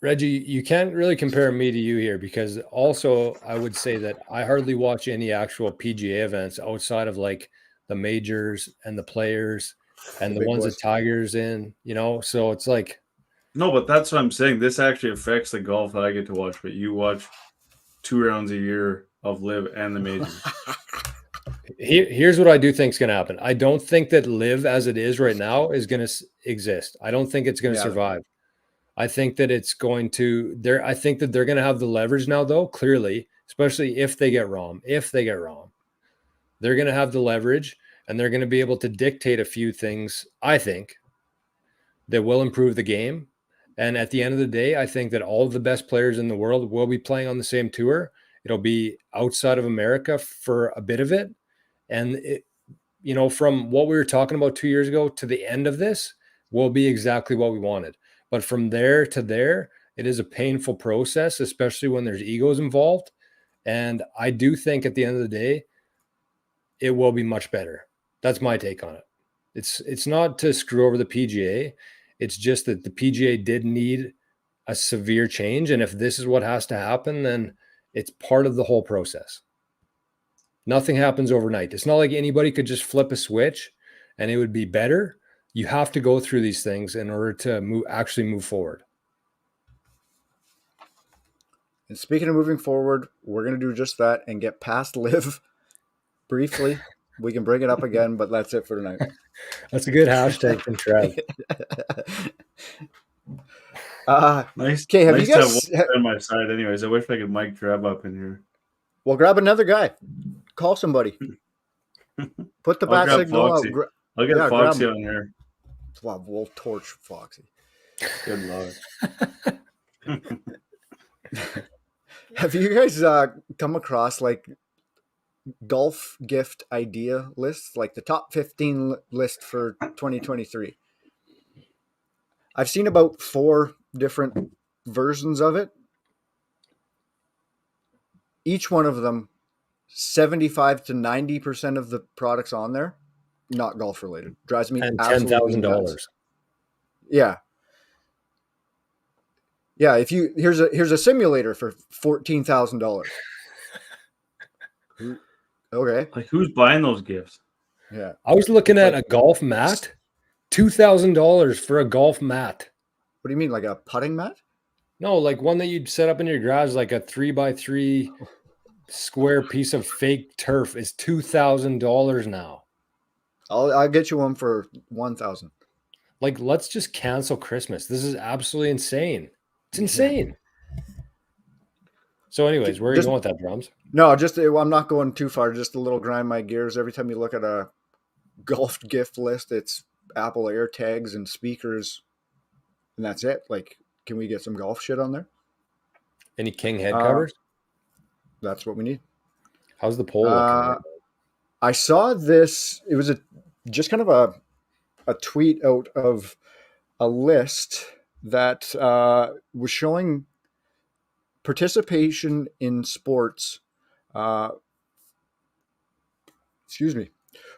Reggie, you can't really compare me to you here because also I would say that I hardly watch any actual PGA events outside of like the majors and the players and the ones that Tiger's in, so it's like. No, but that's what I'm saying. This actually affects the golf that I get to watch, but you watch 2 rounds a year of live and the majors. Here's what I do think is going to happen. I don't think that live as it is right now is going to exist. I don't think it's going to survive. I think that it's going to I think that they're going to have the leverage now, though, clearly, especially if they get Rahm. They're going to have the leverage and they're going to be able to dictate a few things, I think, that will improve the game. And at the end of the day, I think that all of the best players in the world will be playing on the same tour. It'll be outside of America for a bit of it. And, from what we were talking about 2 years ago to the end of this will be exactly what we wanted. But from there to there, it is a painful process, especially when there's egos involved. And I do think at the end of the day, it will be much better. That's my take on it. It's not to screw over the PGA. It's just that the PGA did need a severe change. And if this is what has to happen, then it's part of the whole process. Nothing happens overnight. It's not like anybody could just flip a switch and it would be better. You have to go through these things in order to actually move forward. And speaking of moving forward, we're going to do just that and get past Live briefly. We can bring it up again, but that's it for tonight. That's a good hashtag from Trev. Nice. Okay, have nice you guys to have one on my side? Anyways, I wish I could mic Trev up in here. Well, grab another guy. Call somebody. Put the bat signal out. I'll get Foxy grab on here. Wow, we'll torch Foxy. Good luck. Have you guys come across like golf gift idea lists, like the top 15 list for 2023? I've seen about 4 different versions of it. Each one of them, 75 to 90% of the products on there, not golf related. Drives me And absolutely $10,000. nuts. Yeah. Yeah, if you here's a simulator for $14,000. Okay. Like, who's buying those gifts? Yeah. I was looking at a golf mat, $2,000 for a golf mat. What do you mean, like a putting mat? No, like one that you'd set up in your garage, like a 3x3 square piece of fake turf is $2,000 now. I'll get you one for 1,000. Like, let's just cancel Christmas. This is absolutely insane. It's insane. So, anyways, where are you going with that, Drums? No, I'm not going too far. Just a little grind my gears. Every time you look at a golf gift list, it's Apple AirTags and speakers, and that's it. Like, can we get some golf shit on there? Any King head covers? That's what we need. How's the poll looking? I saw this. It was just kind of a tweet out of a list that was showing participation in sports.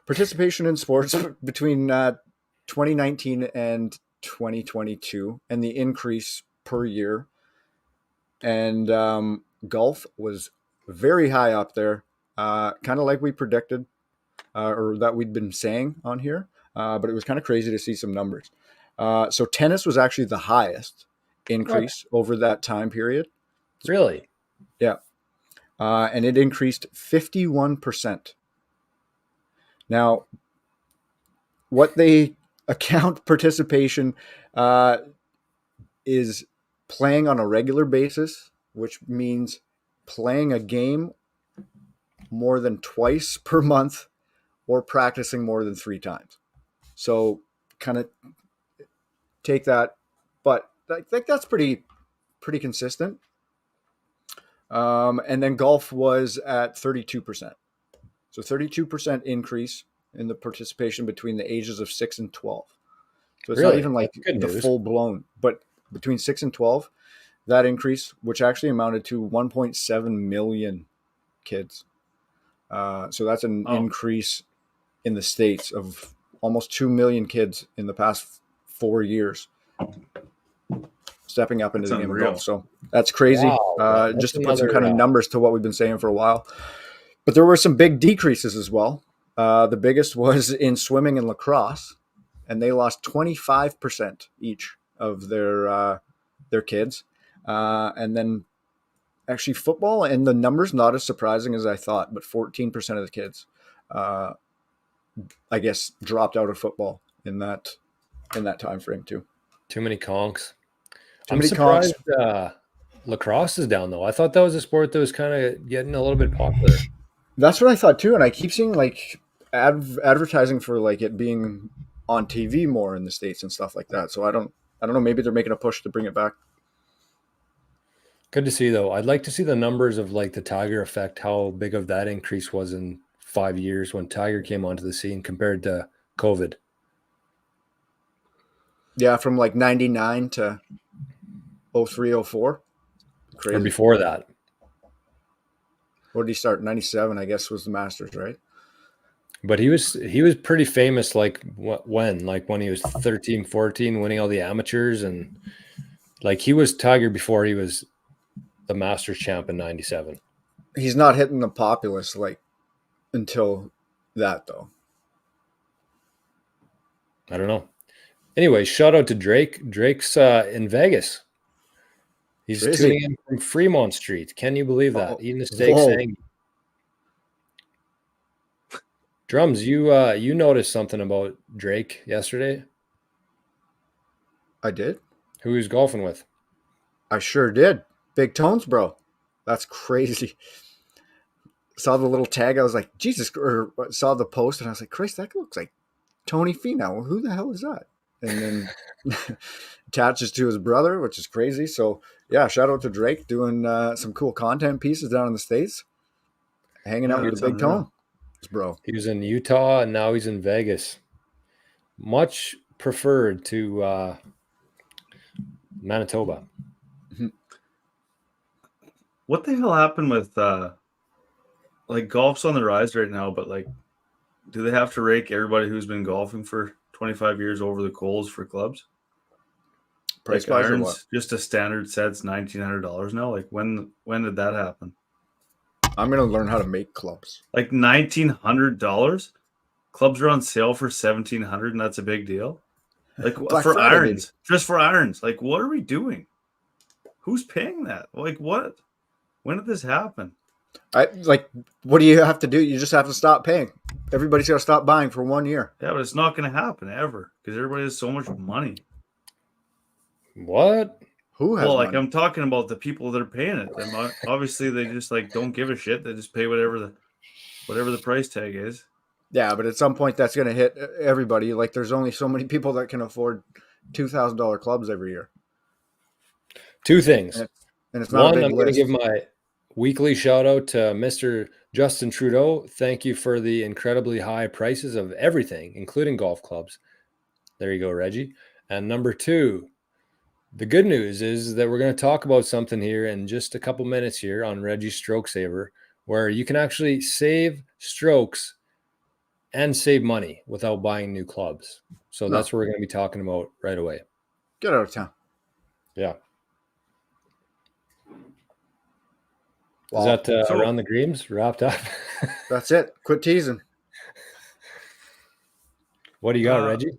Participation in sports between 2019 and 2022, and the increase per year. And golf was very high up there, kind of like we predicted, or that we'd been saying on here. But it was kind of crazy to see some numbers. So tennis was actually the highest increase over that time period. Really? Yeah. And it increased 51%. Now, what they account participation is playing on a regular basis, which means playing a game more than twice per month or practicing more than 3 times. So kind of take that, but I think that's pretty consistent. And then golf was at 32%. So 32% increase in the participation between the ages of 6 and 12. So it's not even like the full blown, but between 6 and 12, that increase, which actually amounted to 1.7 million kids. So that's an increase in the States of almost 2 million kids in the past 4 years stepping up into the game of golf. So that's crazy. Wow. Just to put some kind of numbers to what we've been saying for a while. But there were some big decreases as well. The biggest was in swimming and lacrosse, and they lost 25% each of their kids. And then actually football, and the numbers not as surprising as I thought, but 14% of the kids, I guess, dropped out of football in that time frame too. Too many conks. I'm surprised lacrosse is down though. I thought that was a sport that was kind of getting a little bit popular. That's what I thought too, and I keep seeing like advertising for like it being on TV more in the States and stuff like that. So I don't know. Maybe they're making a push to bring it back. Good to see though. I'd like to see the numbers of like the Tiger effect, how big of that increase was in 5 years when Tiger came onto the scene compared to COVID. Yeah, from like 99 to 03, 04. Crazy. Or before that. What did he start? 97, I guess, was the Masters, right? But he was pretty famous like when he was 13, 14, winning all the amateurs, and like he was Tiger before he was the Masters champ in 97. He's not hitting the populace like until that though. I don't know. Anyway, shout out to Drake. Drake's in Vegas. He's Is tuning he? in from Fremont Street. Can you believe that? Oh, Eating a steak, whoa. saying, Drums, you noticed something about Drake yesterday? I did. Who he was golfing with? I sure did. Big tones, bro. That's crazy. Saw the little tag. I was like, Jesus. Or saw the post, and I was like, Christ, that looks like Tony Finau. Who the hell is that? And then attaches to his brother, which is crazy. So yeah, shout out to Drake doing some cool content pieces down in the States, hanging out with it's the big unreal. tone, bro. He was in Utah and now he's in Vegas. Much preferred to Manitoba. What the hell happened with like golf's on the rise right now, but like, do they have to rake everybody who's been golfing for 25 years over the coals for clubs? Price Like wise or irons, what? just a standard set's $1,900 now. Like when did that happen? I'm gonna learn how to make clubs. Like $1,900. Clubs are on sale for $1,700, and that's a big deal. Like Black for Friday, irons, just for irons. Like, what are we doing? Who's paying that? Like, what? When did this happen? What do you have to do? You just have to stop paying. Everybody's got to stop buying for 1 year. Yeah, but it's not going to happen ever because everybody has so much money. What? Who has Well, like money? I'm talking about the people that are paying it. And obviously, they just like don't give a shit. They just pay whatever the price tag is. Yeah, but at some point that's going to hit everybody. Like there's only so many people that can afford $2,000 clubs every year. Two things. And it's not One, a big I'm going to list. give my weekly shout out to Mr. Justin Trudeau. Thank you for the incredibly high prices of everything, including golf clubs. There you go, Reggie. And number two, the good news is that we're going to talk about something here in just a couple minutes here on Reggie's Stroke Saver, where you can actually save strokes and save money without buying new clubs. So that's what we're going to be talking about right away. Get out of town. Yeah. Wow. Is that around the greens wrapped up? That's it. Quit teasing. What do you got, Reggie?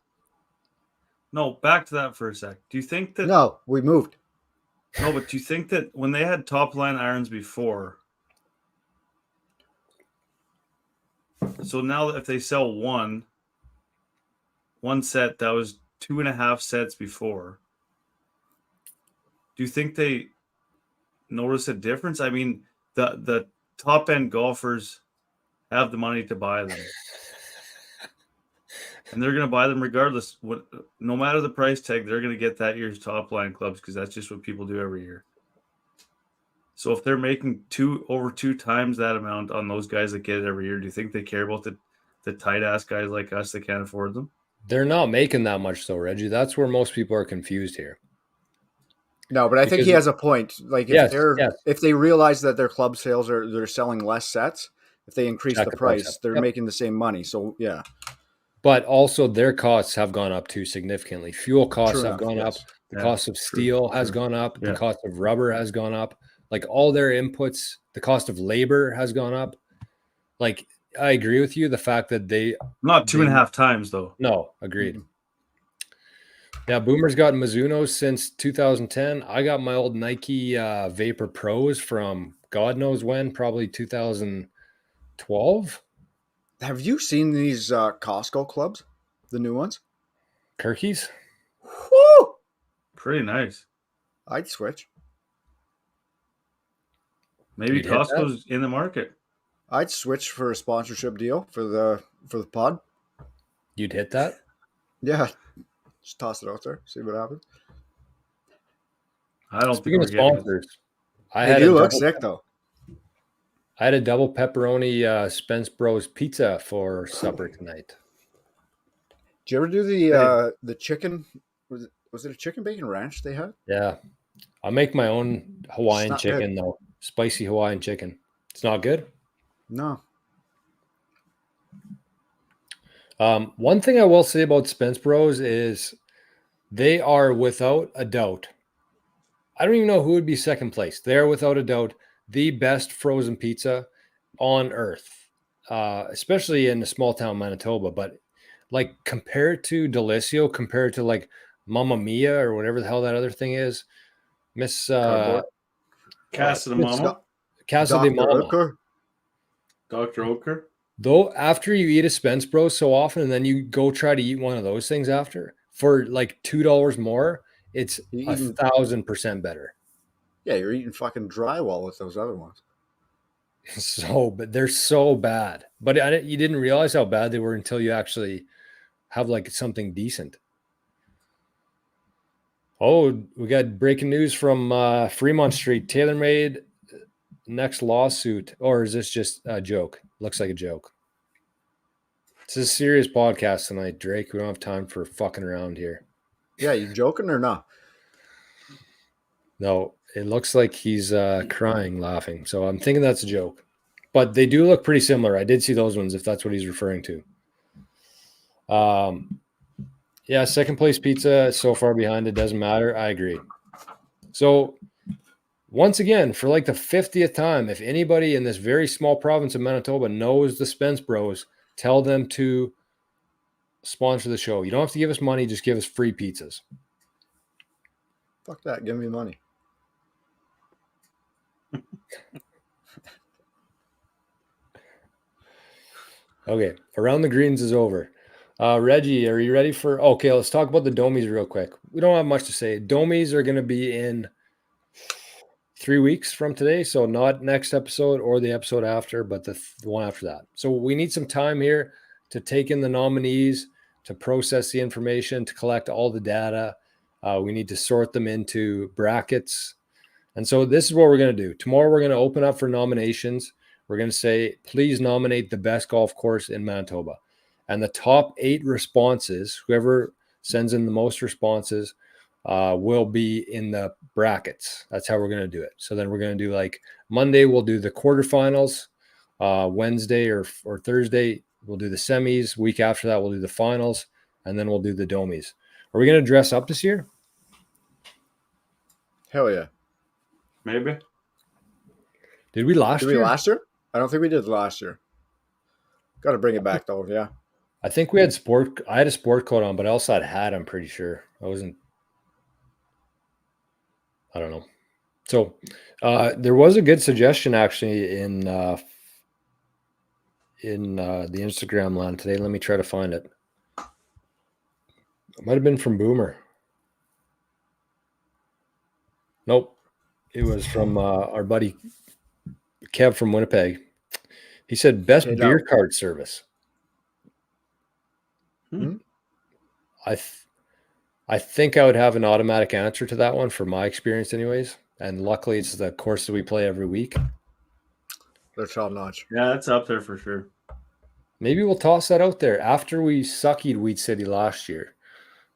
No, back to that for a sec. Do you think that? No, we moved. No, but do you think that when they had top line irons before, so now if they sell one set that was 2.5 sets before, do you think they notice a difference? I mean, the top end golfers have the money to buy them. And they're going to buy them regardless. No matter the price tag, they're going to get that year's top line clubs because that's just what people do every year. So if they're making over two times that amount on those guys that get it every year, do you think they care about the tight ass guys like us that can't afford them? They're not making that much though, Reggie. That's where most people are confused here. No, but I think he has a point. Like if they realize that their club sales they're selling less sets, if they increase the price, they're making the same money. So yeah. But also their costs have gone up too significantly. Fuel costs have gone up. The cost of steel has gone up. The cost of rubber has gone up. Like all their inputs, the cost of labor has gone up. Like I agree with you. The fact that not 2.5 times though. No, agreed. Mm-hmm. Yeah, Boomer's got Mizuno's since 2010. I got my old Nike Vapor Pros from God knows when, probably 2012. Have you seen these Costco clubs? The new ones? Kirkies? Woo! Pretty nice. I'd switch. Maybe Costco's in the market. I'd switch for a sponsorship deal for the pod. You'd hit that? Yeah. Just toss it out there. See what happens. I don't Speaking of sponsors, they do look sick though. I had a double pepperoni Spence Bros pizza for supper tonight. Did you ever do the chicken? Was it a chicken bacon ranch they had? Yeah. I'll make my own Hawaiian chicken though. Spicy Hawaiian chicken. It's not good? No. One thing I will say about Spence Bros is they are without a doubt. I don't even know who would be second place. They are without a doubt the best frozen pizza on earth, especially in a small town Manitoba. But like compared to Delissio, compared to like Mamma Mia or whatever the hell that other thing is, Miss Cardboard. Casa de It's Mama, Casa de Dr. Mama. Oetker. Dr. Oker. Though after you eat a Spence Bros so often, and then you go try to eat one of those things after for like $2 more, it's You're eating- 1,000% better. Yeah, you're eating fucking drywall with those other ones. But they're so bad. But you didn't realize how bad they were until you actually have like something decent. Oh, we got breaking news from Fremont Street. TaylorMade next lawsuit, or is this just a joke? Looks like a joke. This is a serious podcast tonight, Drake. We don't have time for fucking around here. Yeah, you joking or not? No, it looks like he's crying, laughing. So I'm thinking that's a joke. But they do look pretty similar. I did see those ones, if that's what he's referring to. Yeah, second place pizza so far behind, it doesn't matter. I agree. So once again, for like the 50th time, if anybody in this very small province of Manitoba knows the Spence Bros, tell them to sponsor the show. You don't have to give us money, just give us free pizzas. Fuck that. Give me money. Okay, Around the Greens is over. Reggie, are you ready for... Okay, let's talk about the Domies real quick. We don't have much to say. Domies are going to be in 3 weeks from today, so not next episode or the episode after, but the one after that. So we need some time here to take in the nominees, to process the information, to collect all the data. We need to sort them into brackets. And so this is what we're going to do. Tomorrow we're going to open up for nominations. We're going to say, please nominate the best golf course in Manitoba. And the top 8 responses, whoever sends in the most responses, will be in the brackets. That's how we're going to do it. So then we're going to do like Monday, we'll do the quarterfinals. Wednesday or Thursday, we'll do the semis. Week after that, we'll do the finals. And then we'll do the Domies. Are we going to dress up this year? Hell yeah. Maybe. Did we last Did year? we last year? I don't think we did last year. Got to bring it back though, yeah. I think we had I had a sport coat on, but I also had a hat, I'm pretty sure. I don't know. So there was a good suggestion actually in the Instagram land today. Let me try to find it. It might have been from Boomer. Nope. It was from our buddy Kev from Winnipeg. He said best beer cart service. I think I would have an automatic answer to that one for my experience anyways. And luckily it's the course that we play every week. They're top notch. Yeah, it's up there for sure. Maybe we'll toss that out there after we suckied Wheat City last year.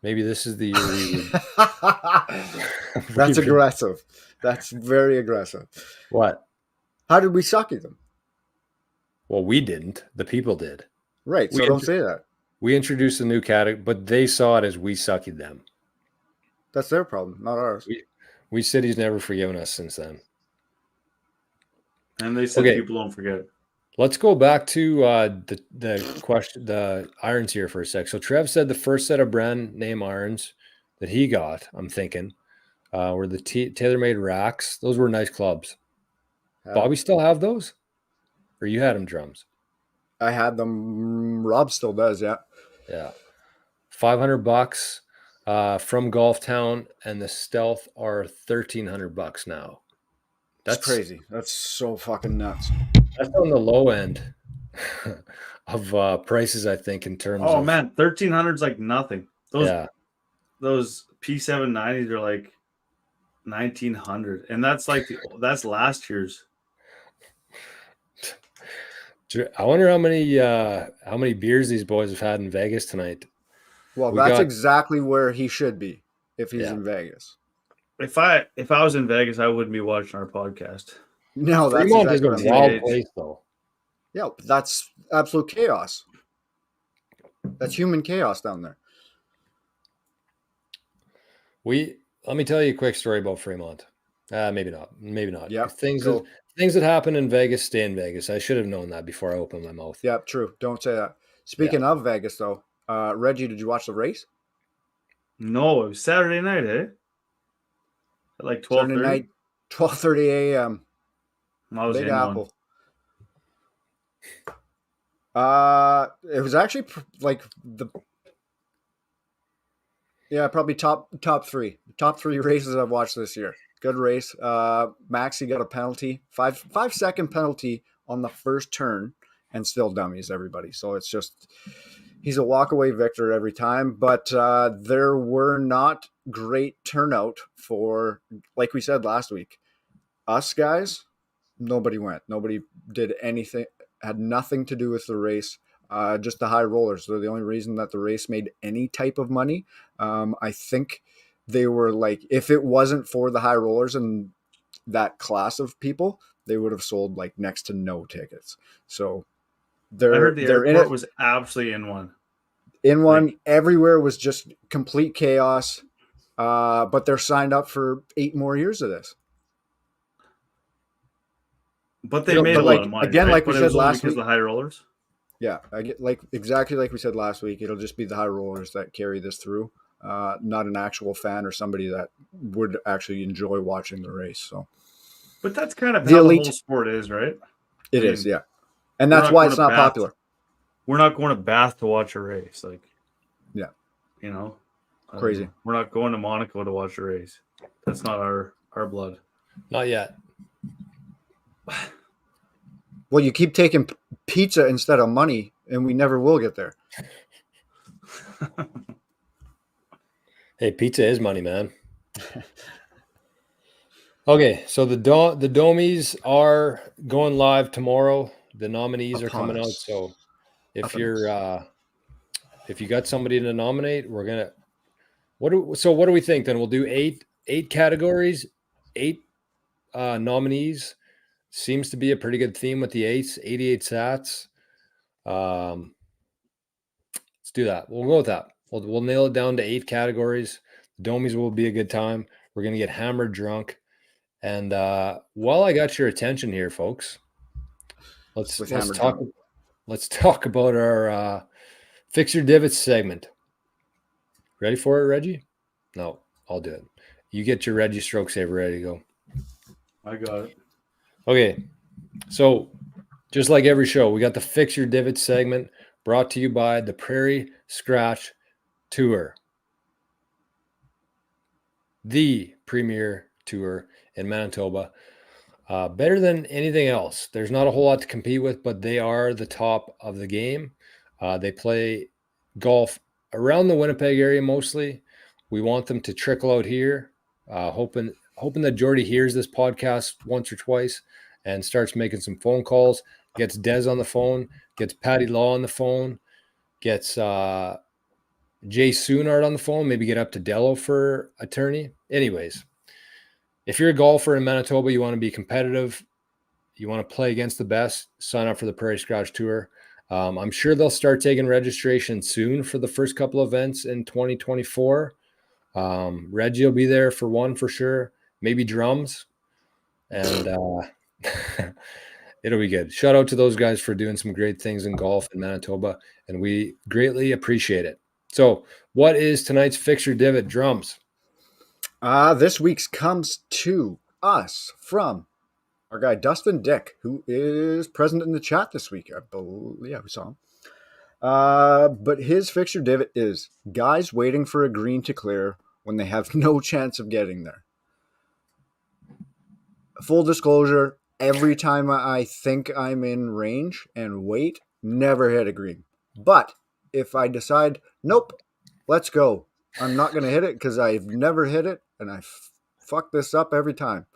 Maybe this is the year we would. That's aggressive. That's very aggressive. What? How did we sucky them? Well, we didn't. The people did. Right. So don't say that. We introduced a new category, but they saw it as we suckied them. That's their problem, not ours. Wheat City's never forgiven us since then. And they said people don't forget it. Let's go back to the question, the irons here for a sec. So Trev said the first set of brand name irons that he got, I'm thinking, were the TaylorMade racks. Those were nice clubs. Bobby still have those? Or you had them drums? I had them. Rob still does, yeah. Yeah. $500 from Golf Town, and the Stealth are $1,300 now. That's crazy. That's so fucking nuts. That's on the low end of prices, I think, in terms of... Oh, man, 1,300 is like nothing. Those P790s are like 1,900, and that's like that's last year's. I wonder how many beers these boys have had in Vegas tonight. Well, that's exactly where he should be if he's in Vegas. If I was in Vegas, I wouldn't be watching our podcast. No, that's Fremont is a wild place, though. Yeah, that's absolute chaos. That's human chaos down there. Let me tell you a quick story about Fremont. Maybe not. Yep, Things go. that happen in Vegas stay in Vegas. I should have known that before I opened my mouth. Yep, true. Don't say that. Speaking of Vegas, though, Reggie, did you watch the race? No, it was Saturday night, eh? At like 12:30. Saturday night, 12:30 a.m. I was Big in Apple. one. It was actually probably top three races I've watched this year. Good race. Maxie got a penalty, 5-second penalty on the first turn, and still dummies everybody. So it's just he's a walkaway victor every time. But there were not great turnout for, like we said last week, us guys. Nobody went. Nobody did anything. Had nothing to do with the race. Just the high rollers. They're the only reason that the race made any type of money. I think they were like, if it wasn't for the high rollers and that class of people, they would have sold like next to no tickets. So I heard the they're in airport it. was absolutely in one. In one, everywhere was just complete chaos. But they're signed up for 8 more years of this. But they made a lot of money. Again, right? like we But it said was only last because week. of the high rollers. Yeah, exactly like we said last week. It'll just be the high rollers that carry this through, not an actual fan or somebody that would actually enjoy watching the race. So, but that's kind of the how elite, the whole sport is, right? It is, yeah, and that's why it's not popular. We're not going to Bath to watch a race, yeah, crazy. We're not going to Monaco to watch a race. That's not our blood. Not yet. Well, you keep taking pizza instead of money, and we never will get there. Hey, pizza is money, man. Okay, so the Domies are going live tomorrow. The nominees are coming out. So if you got somebody to nominate, we're gonna. What do we think then? We'll do eight categories, 8 nominees. Seems to be a pretty good theme with the 88 sats. Let's do that. We'll go with that. We'll nail it down to 8 categories. The Domies will be a good time. We're gonna get hammered drunk. And while I got your attention here, folks, let's talk about our Fix Your Divots segment. Ready for it, Reggie? No, I'll do it. You get your Reggie stroke saver ready to go. I got it. Okay, so just like every show, we got the Fix Your Divots segment brought to you by the Prairie Scratch Tour, the premier tour in Manitoba. Better than anything else. There's not a whole lot to compete with, but they are the top of the game. They play golf around the Winnipeg area mostly. We want them to trickle out here, hoping that Jordy hears this podcast once or twice and starts making some phone calls, gets Des on the phone, gets Patty Law on the phone, gets Jay Soonard on the phone, maybe get up to Dello for attorney. Anyways, if you're a golfer in Manitoba, you want to be competitive, you want to play against the best, sign up for the Prairie Scratch Tour. I'm sure they'll start taking registration soon for the first couple events in 2024. Reggie will be there for one for sure, maybe drums, and it'll be good. Shout out to those guys for doing some great things in golf in Manitoba, and we greatly appreciate it. So, what is tonight's Fix Your Divot? Drums. This week's comes to us from our guy Dustin Dick, who is present in the chat this week. I believe, yeah, we saw him. But his Fix Your Divot is guys waiting for a green to clear when they have no chance of getting there. Full disclosure, every time I think I'm in range and wait, never hit a green. But if I decide, nope, let's go, I'm not going to hit it because I've never hit it and I fuck this up every time.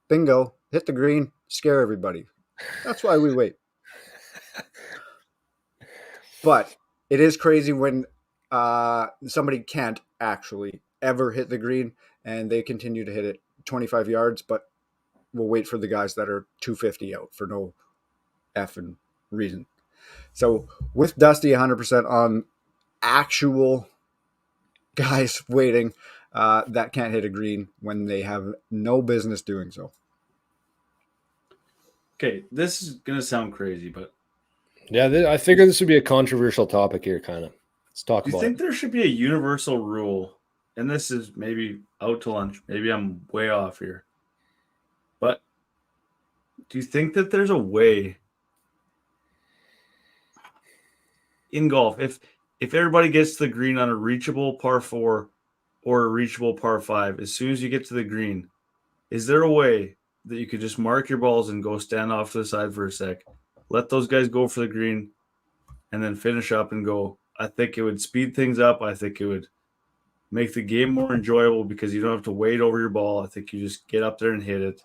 Bingo, hit the green, scare everybody. That's why we wait. But it is crazy when somebody can't actually ever hit the green and they continue to hit it 25 yards, but we'll wait for the guys that are 250 out for no effing reason. So with Dusty 100% on actual guys waiting that can't hit a green when they have no business doing so. Okay, this is gonna sound crazy, but Yeah, I figure this would be a controversial topic here, kind of. Let's talk do you about think it. there should be a universal rule? And this is maybe out to lunch. Maybe I'm way off here. But do you think that there's a way in golf, if everybody gets to the green on a reachable par 4 or a reachable par 5, as soon as you get to the green, is there a way that you could just mark your balls and go stand off to the side for a sec, let those guys go for the green, and then finish up and go? I think it would speed things up. I think it would make the game more enjoyable because you don't have to wait over your ball. I think you just get up there and hit it.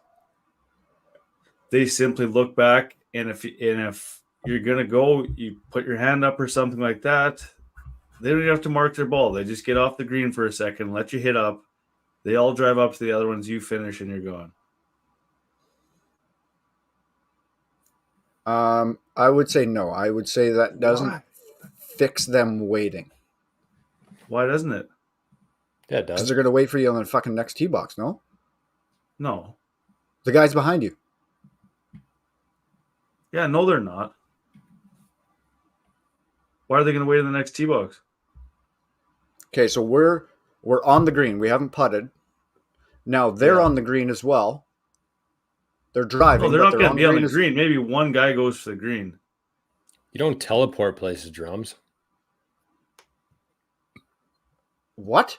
They simply look back, and if you're gonna go, you put your hand up or something like that. They don't even have to mark their ball. They just get off the green for a second, let you hit up. They all drive up to the other ones, you finish, and you're gone. I would say no. I would say that doesn't fix them waiting. Why doesn't it? Yeah, it Because does. they're going to wait for you on the fucking next tee box, no? No. The guy's behind you. Yeah, no, they're not. Why are they going to wait in the next tee box? Okay, so we're on the green. We haven't putted. Now they're on the green as well. They're driving. No, they're but not going to be on the as- green. Maybe one guy goes for the green. You don't teleport places, drums. What?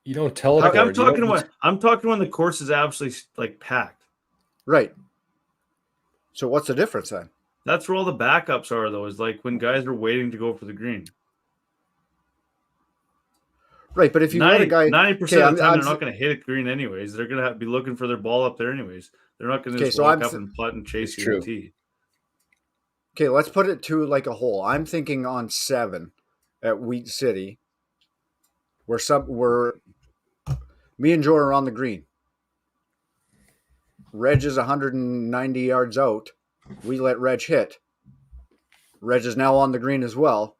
You don't teleport. Like, I'm talking when the course is absolutely like packed. Right. So what's the difference then? That's where all the backups are, though, is like when guys are waiting to go for the green. Right, but if you let a guy 90% of the time, they're not going to hit a green anyways. They're going to be looking for their ball up there anyways. They're not going to just walk up and putt and chase you to the tee. Okay, let's put it to like a hole. I'm thinking on 7 at Wheat City, where me and Joe are on the green. Reg is 190 yards out. We let Reg hit. Reg is now on the green as well.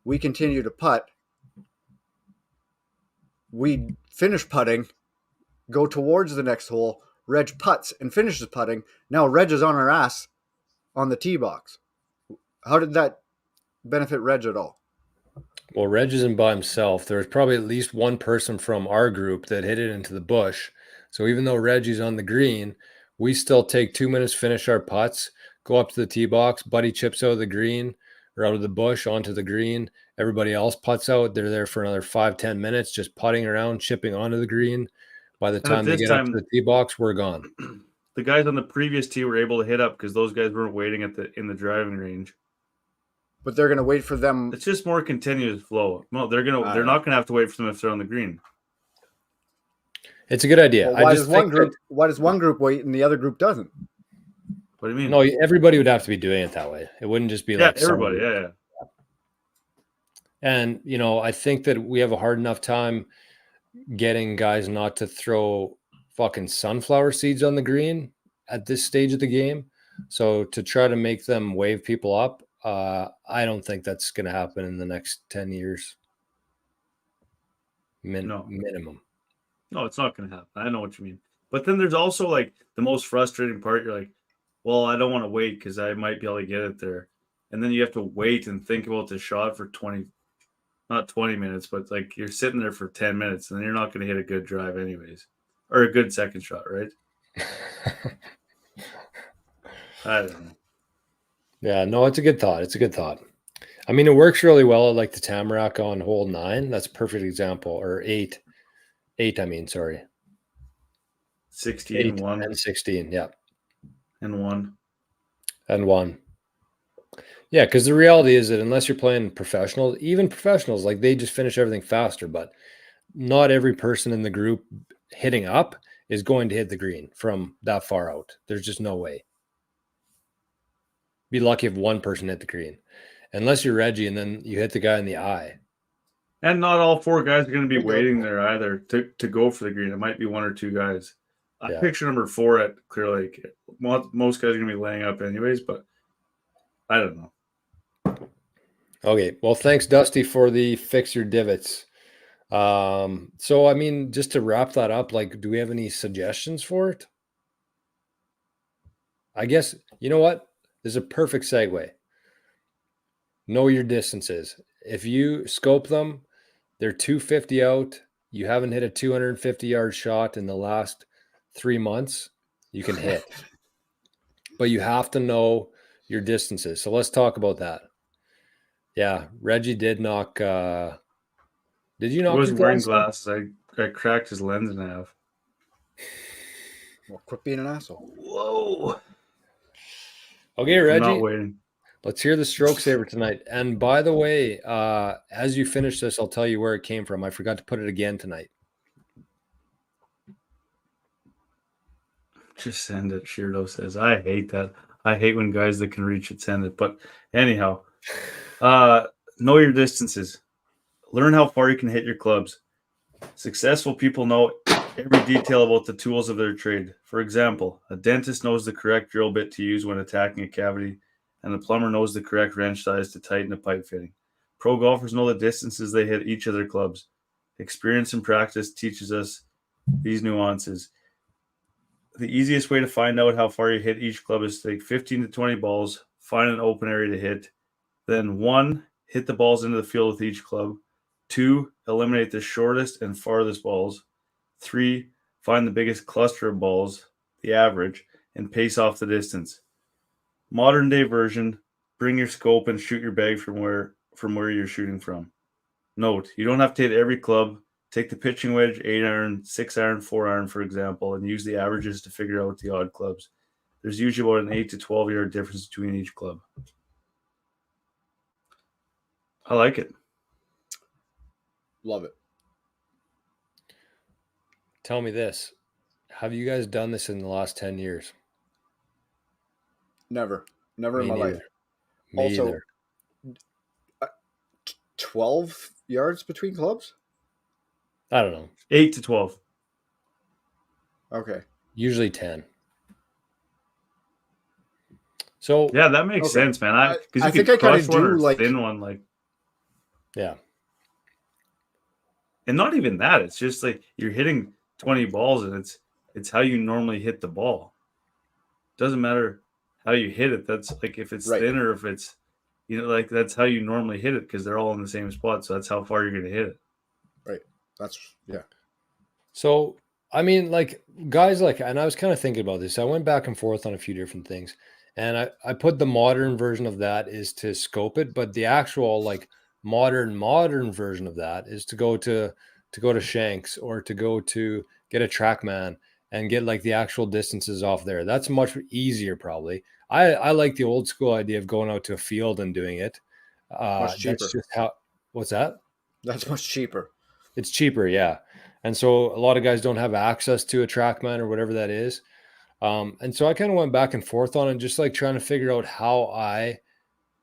We continue to putt. We finish putting, go towards the next hole. Reg putts and finishes putting. Now Reg is on our ass on the tee box. How did that benefit Reg at all? Well, Reg isn't by himself. There's probably at least one person from our group that hit it into the bush. So even though Reggie's on the green, we still take 2 minutes, finish our putts, go up to the tee box. Buddy chips out of the green or out of the bush onto the green. Everybody else putts out. They're there for another 5-10 minutes, just putting around, chipping onto the green. By the time they get up to the tee box, we're gone. The guys on the previous tee were able to hit up because those guys weren't waiting in the driving range. But they're going to wait for them. It's just more continuous flow. No, they're not going to have to wait for them if they're on the green. It's a good idea. Well, why does one group wait and the other group doesn't? What do you mean? No, everybody would have to be doing it that way. It wouldn't just be like everybody. Yeah. And I think that we have a hard enough time getting guys not to throw fucking sunflower seeds on the green at this stage of the game. So to try to make them wave people up, I don't think that's going to happen in the next 10 years. Minimum. No, it's not going to happen. I know what you mean. But then there's also like the most frustrating part. You're like, well, I don't want to wait because I might be able to get it there. And then you have to wait and think about the shot for not 20 minutes, but like you're sitting there for 10 minutes and you're not going to hit a good drive anyways. Or a good second shot, right? I don't know. Yeah, no, it's a good thought. I mean, it works really well at like the Tamarack on hole 9. That's a perfect example. Or 8. 8, I mean, sorry. 16 and 1. And 16, yeah. And 1. And 1. Yeah, because the reality is that unless you're playing professionals, even professionals, like they just finish everything faster. But not every person in the group hitting up is going to hit the green from that far out. There's just no way. Be lucky if one person hit the green. Unless you're Reggie and then you hit the guy in the eye. And not all 4 guys are going to be waiting there either to go for the green. It might be 1 or 2 guys. I picture number 4 at Clear Lake. Most guys are going to be laying up anyways, but I don't know. Okay. Well, thanks, Dusty, for the fix your divots. So I mean, just to wrap that up, like, do we have any suggestions for it? I guess you know what? This is a perfect segue. Know your distances. If you scope them, they're 250 out. You haven't hit a 250-yard shot in the last 3 months, you can hit. But you have to know your distances. So let's talk about that. Yeah, Reggie did knock. Did you He knock his wasn't wearing glasses out? glasses. I cracked his lens in half. Well, quit being an asshole. Whoa! Okay, I'm not Reggie. waiting. Let's hear the stroke saver tonight. And by the way, as you finish this, I'll tell you where it came from. I forgot to put it again tonight. Just send it, Sheardo says. I hate that. I hate when guys that can reach it send it. But anyhow, know your distances. Learn how far you can hit your clubs. Successful people know every detail about the tools of their trade. For example, a dentist knows the correct drill bit to use when attacking a cavity, and a plumber knows the correct wrench size to tighten a pipe fitting. Pro golfers know the distances they hit each of their clubs. Experience and practice teaches us these nuances. The easiest way to find out how far you hit each club is to take 15 to 20 balls, find an open area to hit, then 1, hit the balls into the field with each club, 2, eliminate the shortest and farthest balls, 3, find the biggest cluster of balls, the average, and pace off the distance. Modern day version, bring your scope and shoot your bag from where you're shooting from. Note, you don't have to hit every club. Take the pitching wedge, 8-iron, 6-iron, 4-iron, for example, and use the averages to figure out the odd clubs. There's usually about an 8 to 12-yard difference between each club. I like it. Love it. Tell me this. Have you guys done this in the last 10 years? Never in my Me life. neither. Me Also, either. 12 yards between clubs? I don't know. 8 to 12. Okay. Usually 10. So Yeah, that makes Okay. sense, man. I Because you think could I kinda crush one do, or like- thin one, like, yeah. and not even that. It's just like you're hitting 20 balls, and it's how you normally hit the ball. Doesn't matter how you hit it. That's like if it's Right. thin or if it's, like that's how you normally hit it because they're all in the same spot. So that's how far you're going to hit it. That's yeah. So, I mean, like guys like, and I was kind of thinking about this. I went back and forth on a few different things. And I put the modern version of that is to scope it, but the actual like modern version of that is to go to Shanks or to go to get a TrackMan and get like the actual distances off there. That's much easier probably. I like the old school idea of going out to a field and doing it. Much cheaper. That's just how. What's that? That's much cheaper. It's cheaper, yeah. And so a lot of guys don't have access to a TrackMan or whatever that is. And so I kind of went back and forth on it, just like trying to figure out how I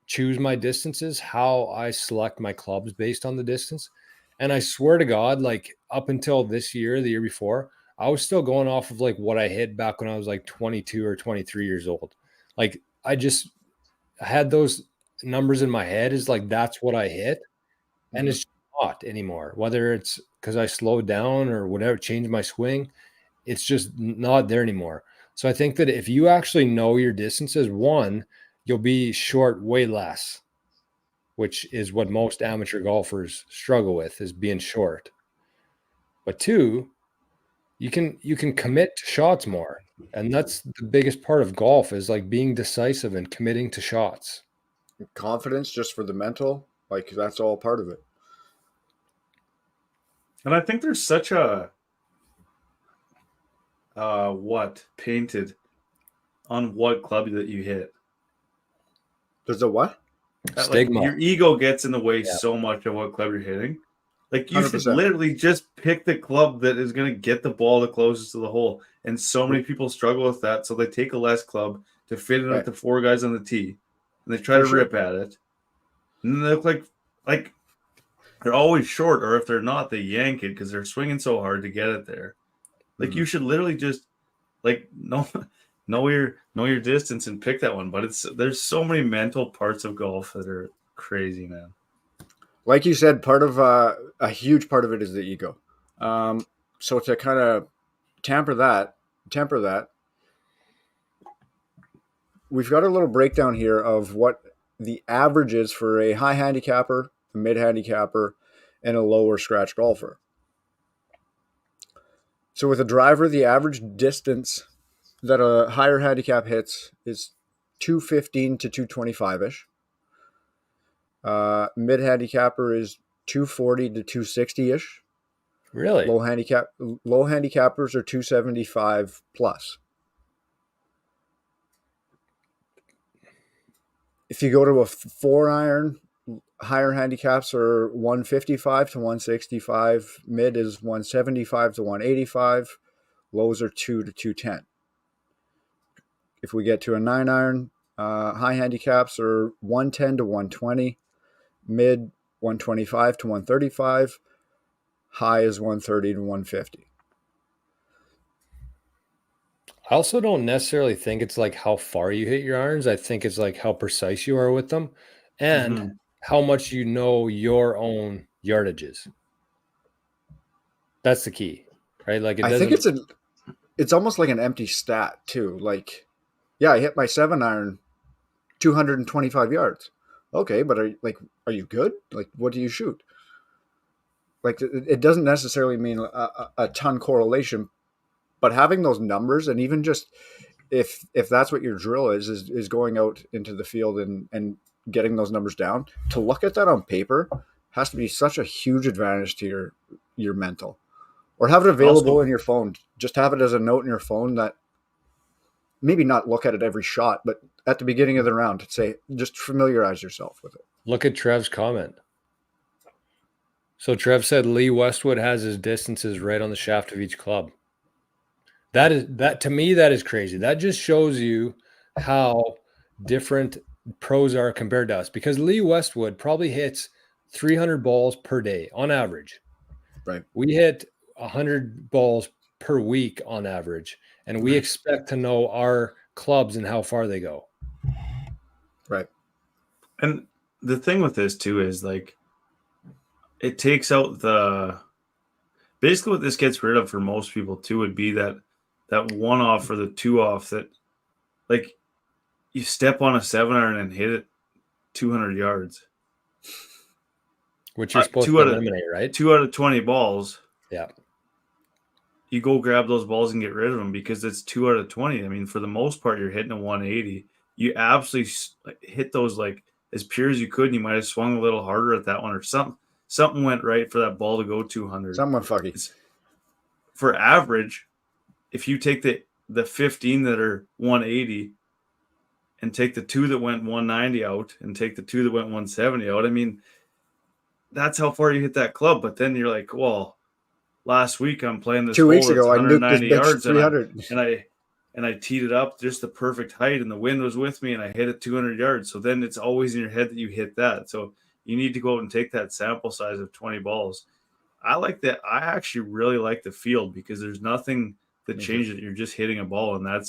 choose my distances, how I select my clubs based on the distance. And I swear to God, like up until this year, the year before, I was still going off of like what I hit back when I was like 22 or 23 years old. Like I had those numbers in my head is like that's what I hit. And it's not anymore, whether it's because I slowed down or whatever, changed my swing. It's just not there anymore. So I think that if you actually know your distances, one, you'll be short way less, which is what most amateur golfers struggle with, is being short. But two, you can commit to shots more. And that's the biggest part of golf is like being decisive and committing to shots. Confidence just for the mental, like that's all part of it. And I think there's such a painted on what club that you hit. There's a what? Stigma. Like, your ego gets in the way Yeah. so much of what club you're hitting. Like you 100%. should literally just pick the club that is going to get the ball the closest to the hole. And so many people struggle with that, so they take a less club to fit in Right. with the 4 guys on the tee, and they try For to sure. rip at it. And they look like they're always short, or if they're not, they yank it because they're swinging so hard to get it there. Like you should literally just like know your distance and pick that one. But there's so many mental parts of golf that are crazy, man. Like you said, part of a huge part of it is the ego. So to kind of temper that, we've got a little breakdown here of what the average is for a high handicapper, a mid handicapper, and a lower scratch golfer. So with a driver, the average distance that a higher handicap hits is 215 to 225 ish. Mid handicapper is 240 to 260 ish. Really? Low handicappers are 275 plus. If you go to a 4-iron, higher handicaps are 155 to 165. Mid is 175 to 185. Lows are 2 to 210. If we get to a 9-iron, high handicaps are 110 to 120. Mid 125 to 135. High is 130 to 150. I also don't necessarily think it's like how far you hit your irons. I think it's like how precise you are with them and how much you know your own yardages. That's the key, right? Like I think it's almost like an empty stat too. Like, yeah, I hit my 7-iron 225 yards. Okay, but are you good? Like, what do you shoot? Like, it doesn't necessarily mean a ton correlation, but having those numbers, and even just if that's what your drill is going out into the field and getting those numbers down, to look at that on paper has to be such a huge advantage to your mental. Or have it available in your phone. Just have it as a note in your phone that maybe not look at it every shot, but at the beginning of the round, say, just familiarize yourself with it. Look at Trev's comment. So Trev said Lee Westwood has his distances right on the shaft of each club. That to me, that is crazy. That just shows you how different pros are compared to us, because Lee Westwood probably hits 300 balls per day on average. Right. We hit 100 balls per week on average, and we expect to know our clubs and how far they go. Right. And the thing with this too is like it takes out basically what this gets rid of for most people too would be that 1-off or the 2-off that like you step on a 7-iron and hit it 200 yards. Which you're supposed to eliminate, right? 2 out of 20 balls. Yeah. You go grab those balls and get rid of them because it's 2 out of 20. I mean, for the most part, you're hitting a 180. You absolutely hit those like as pure as you could, and you might have swung a little harder at that one or something. Something went right for that ball to go 200. Something went funky. For average, if you take the 15 that are 180 and take the 2 that went 190 out and take the 2 that went 170 out, I mean, that's how far you hit that club. But then you're like, well, last week I'm playing this 2 weeks ago, I nuked 190 this bitch yards 300. and I teed it up just the perfect height, and the wind was with me, and I hit it 200 yards. So then it's always in your head that you hit that. So you need to go out and take that sample size of 20 balls. I like that. I actually really like the field because there's nothing that changes it. You're just hitting a ball, and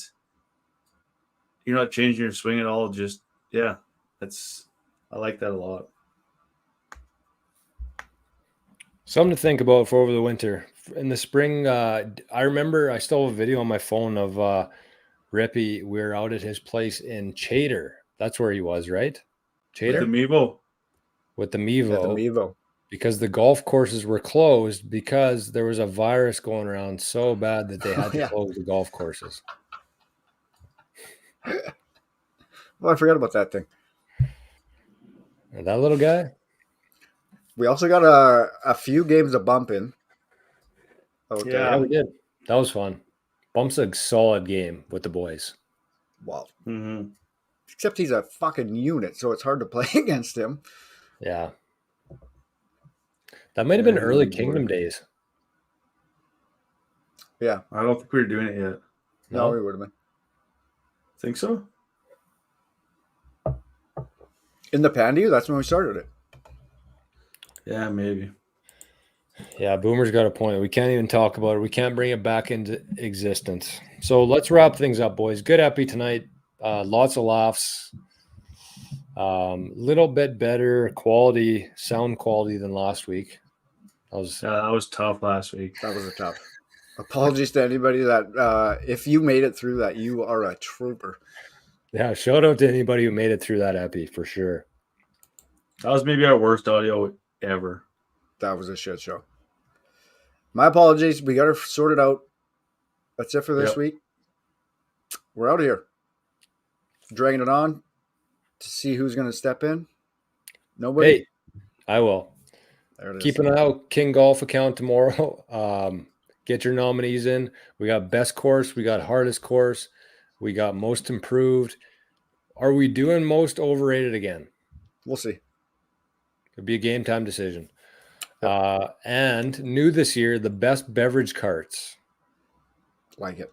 you're not changing your swing at all. Just, yeah, I like that a lot. Something to think about for over the winter. In the spring, I remember I still have a video on my phone of Rippy. We were out at his place in Chater. That's where he was, right? Chater? With the Mevo. With the Mevo. Yeah, the Mevo. Because the golf courses were closed because there was a virus going around so bad that they had to close the golf courses. Well, I forgot about that thing. That little guy? We also got a few games of bumping. Yeah, we did. That was fun. Bump's a solid game with the boys. Wow. Mm-hmm. Except he's a fucking unit, so it's hard to play against him. Yeah. That might have been early Kngdom days. Yeah. I don't think we were doing it yet. No, we would have been. Think so? In the Pandy, that's when we started it. Yeah, maybe. Yeah, Boomer's got a point. We can't even talk about it. We can't bring it back into existence. So let's wrap things up, boys. Good epi tonight. Lots of laughs. Little bit better quality, sound quality than last week. That was tough last week. That was a tough. Apologies to anybody that if you made it through that, you are a trooper. Yeah, shout out to anybody who made it through that epi for sure. That was maybe our worst audio ever. That was a shit show. My apologies. We got to sort it out. That's it for this week. We're out of here. Dragging it on to see who's going to step in. Nobody? Hey, I will. There it Keep is. an eye out King Golf account tomorrow. Get your nominees in. We got best course. We got hardest course. We got most improved. Are we doing most overrated again? We'll see. It'd be a game time decision. And new this year, the best beverage carts. Like it.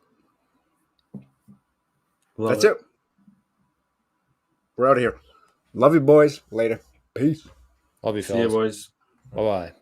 Love That's it. We're out of here. Love you, boys. Later. Peace. Love you, See you, fellas. boys. Bye-bye.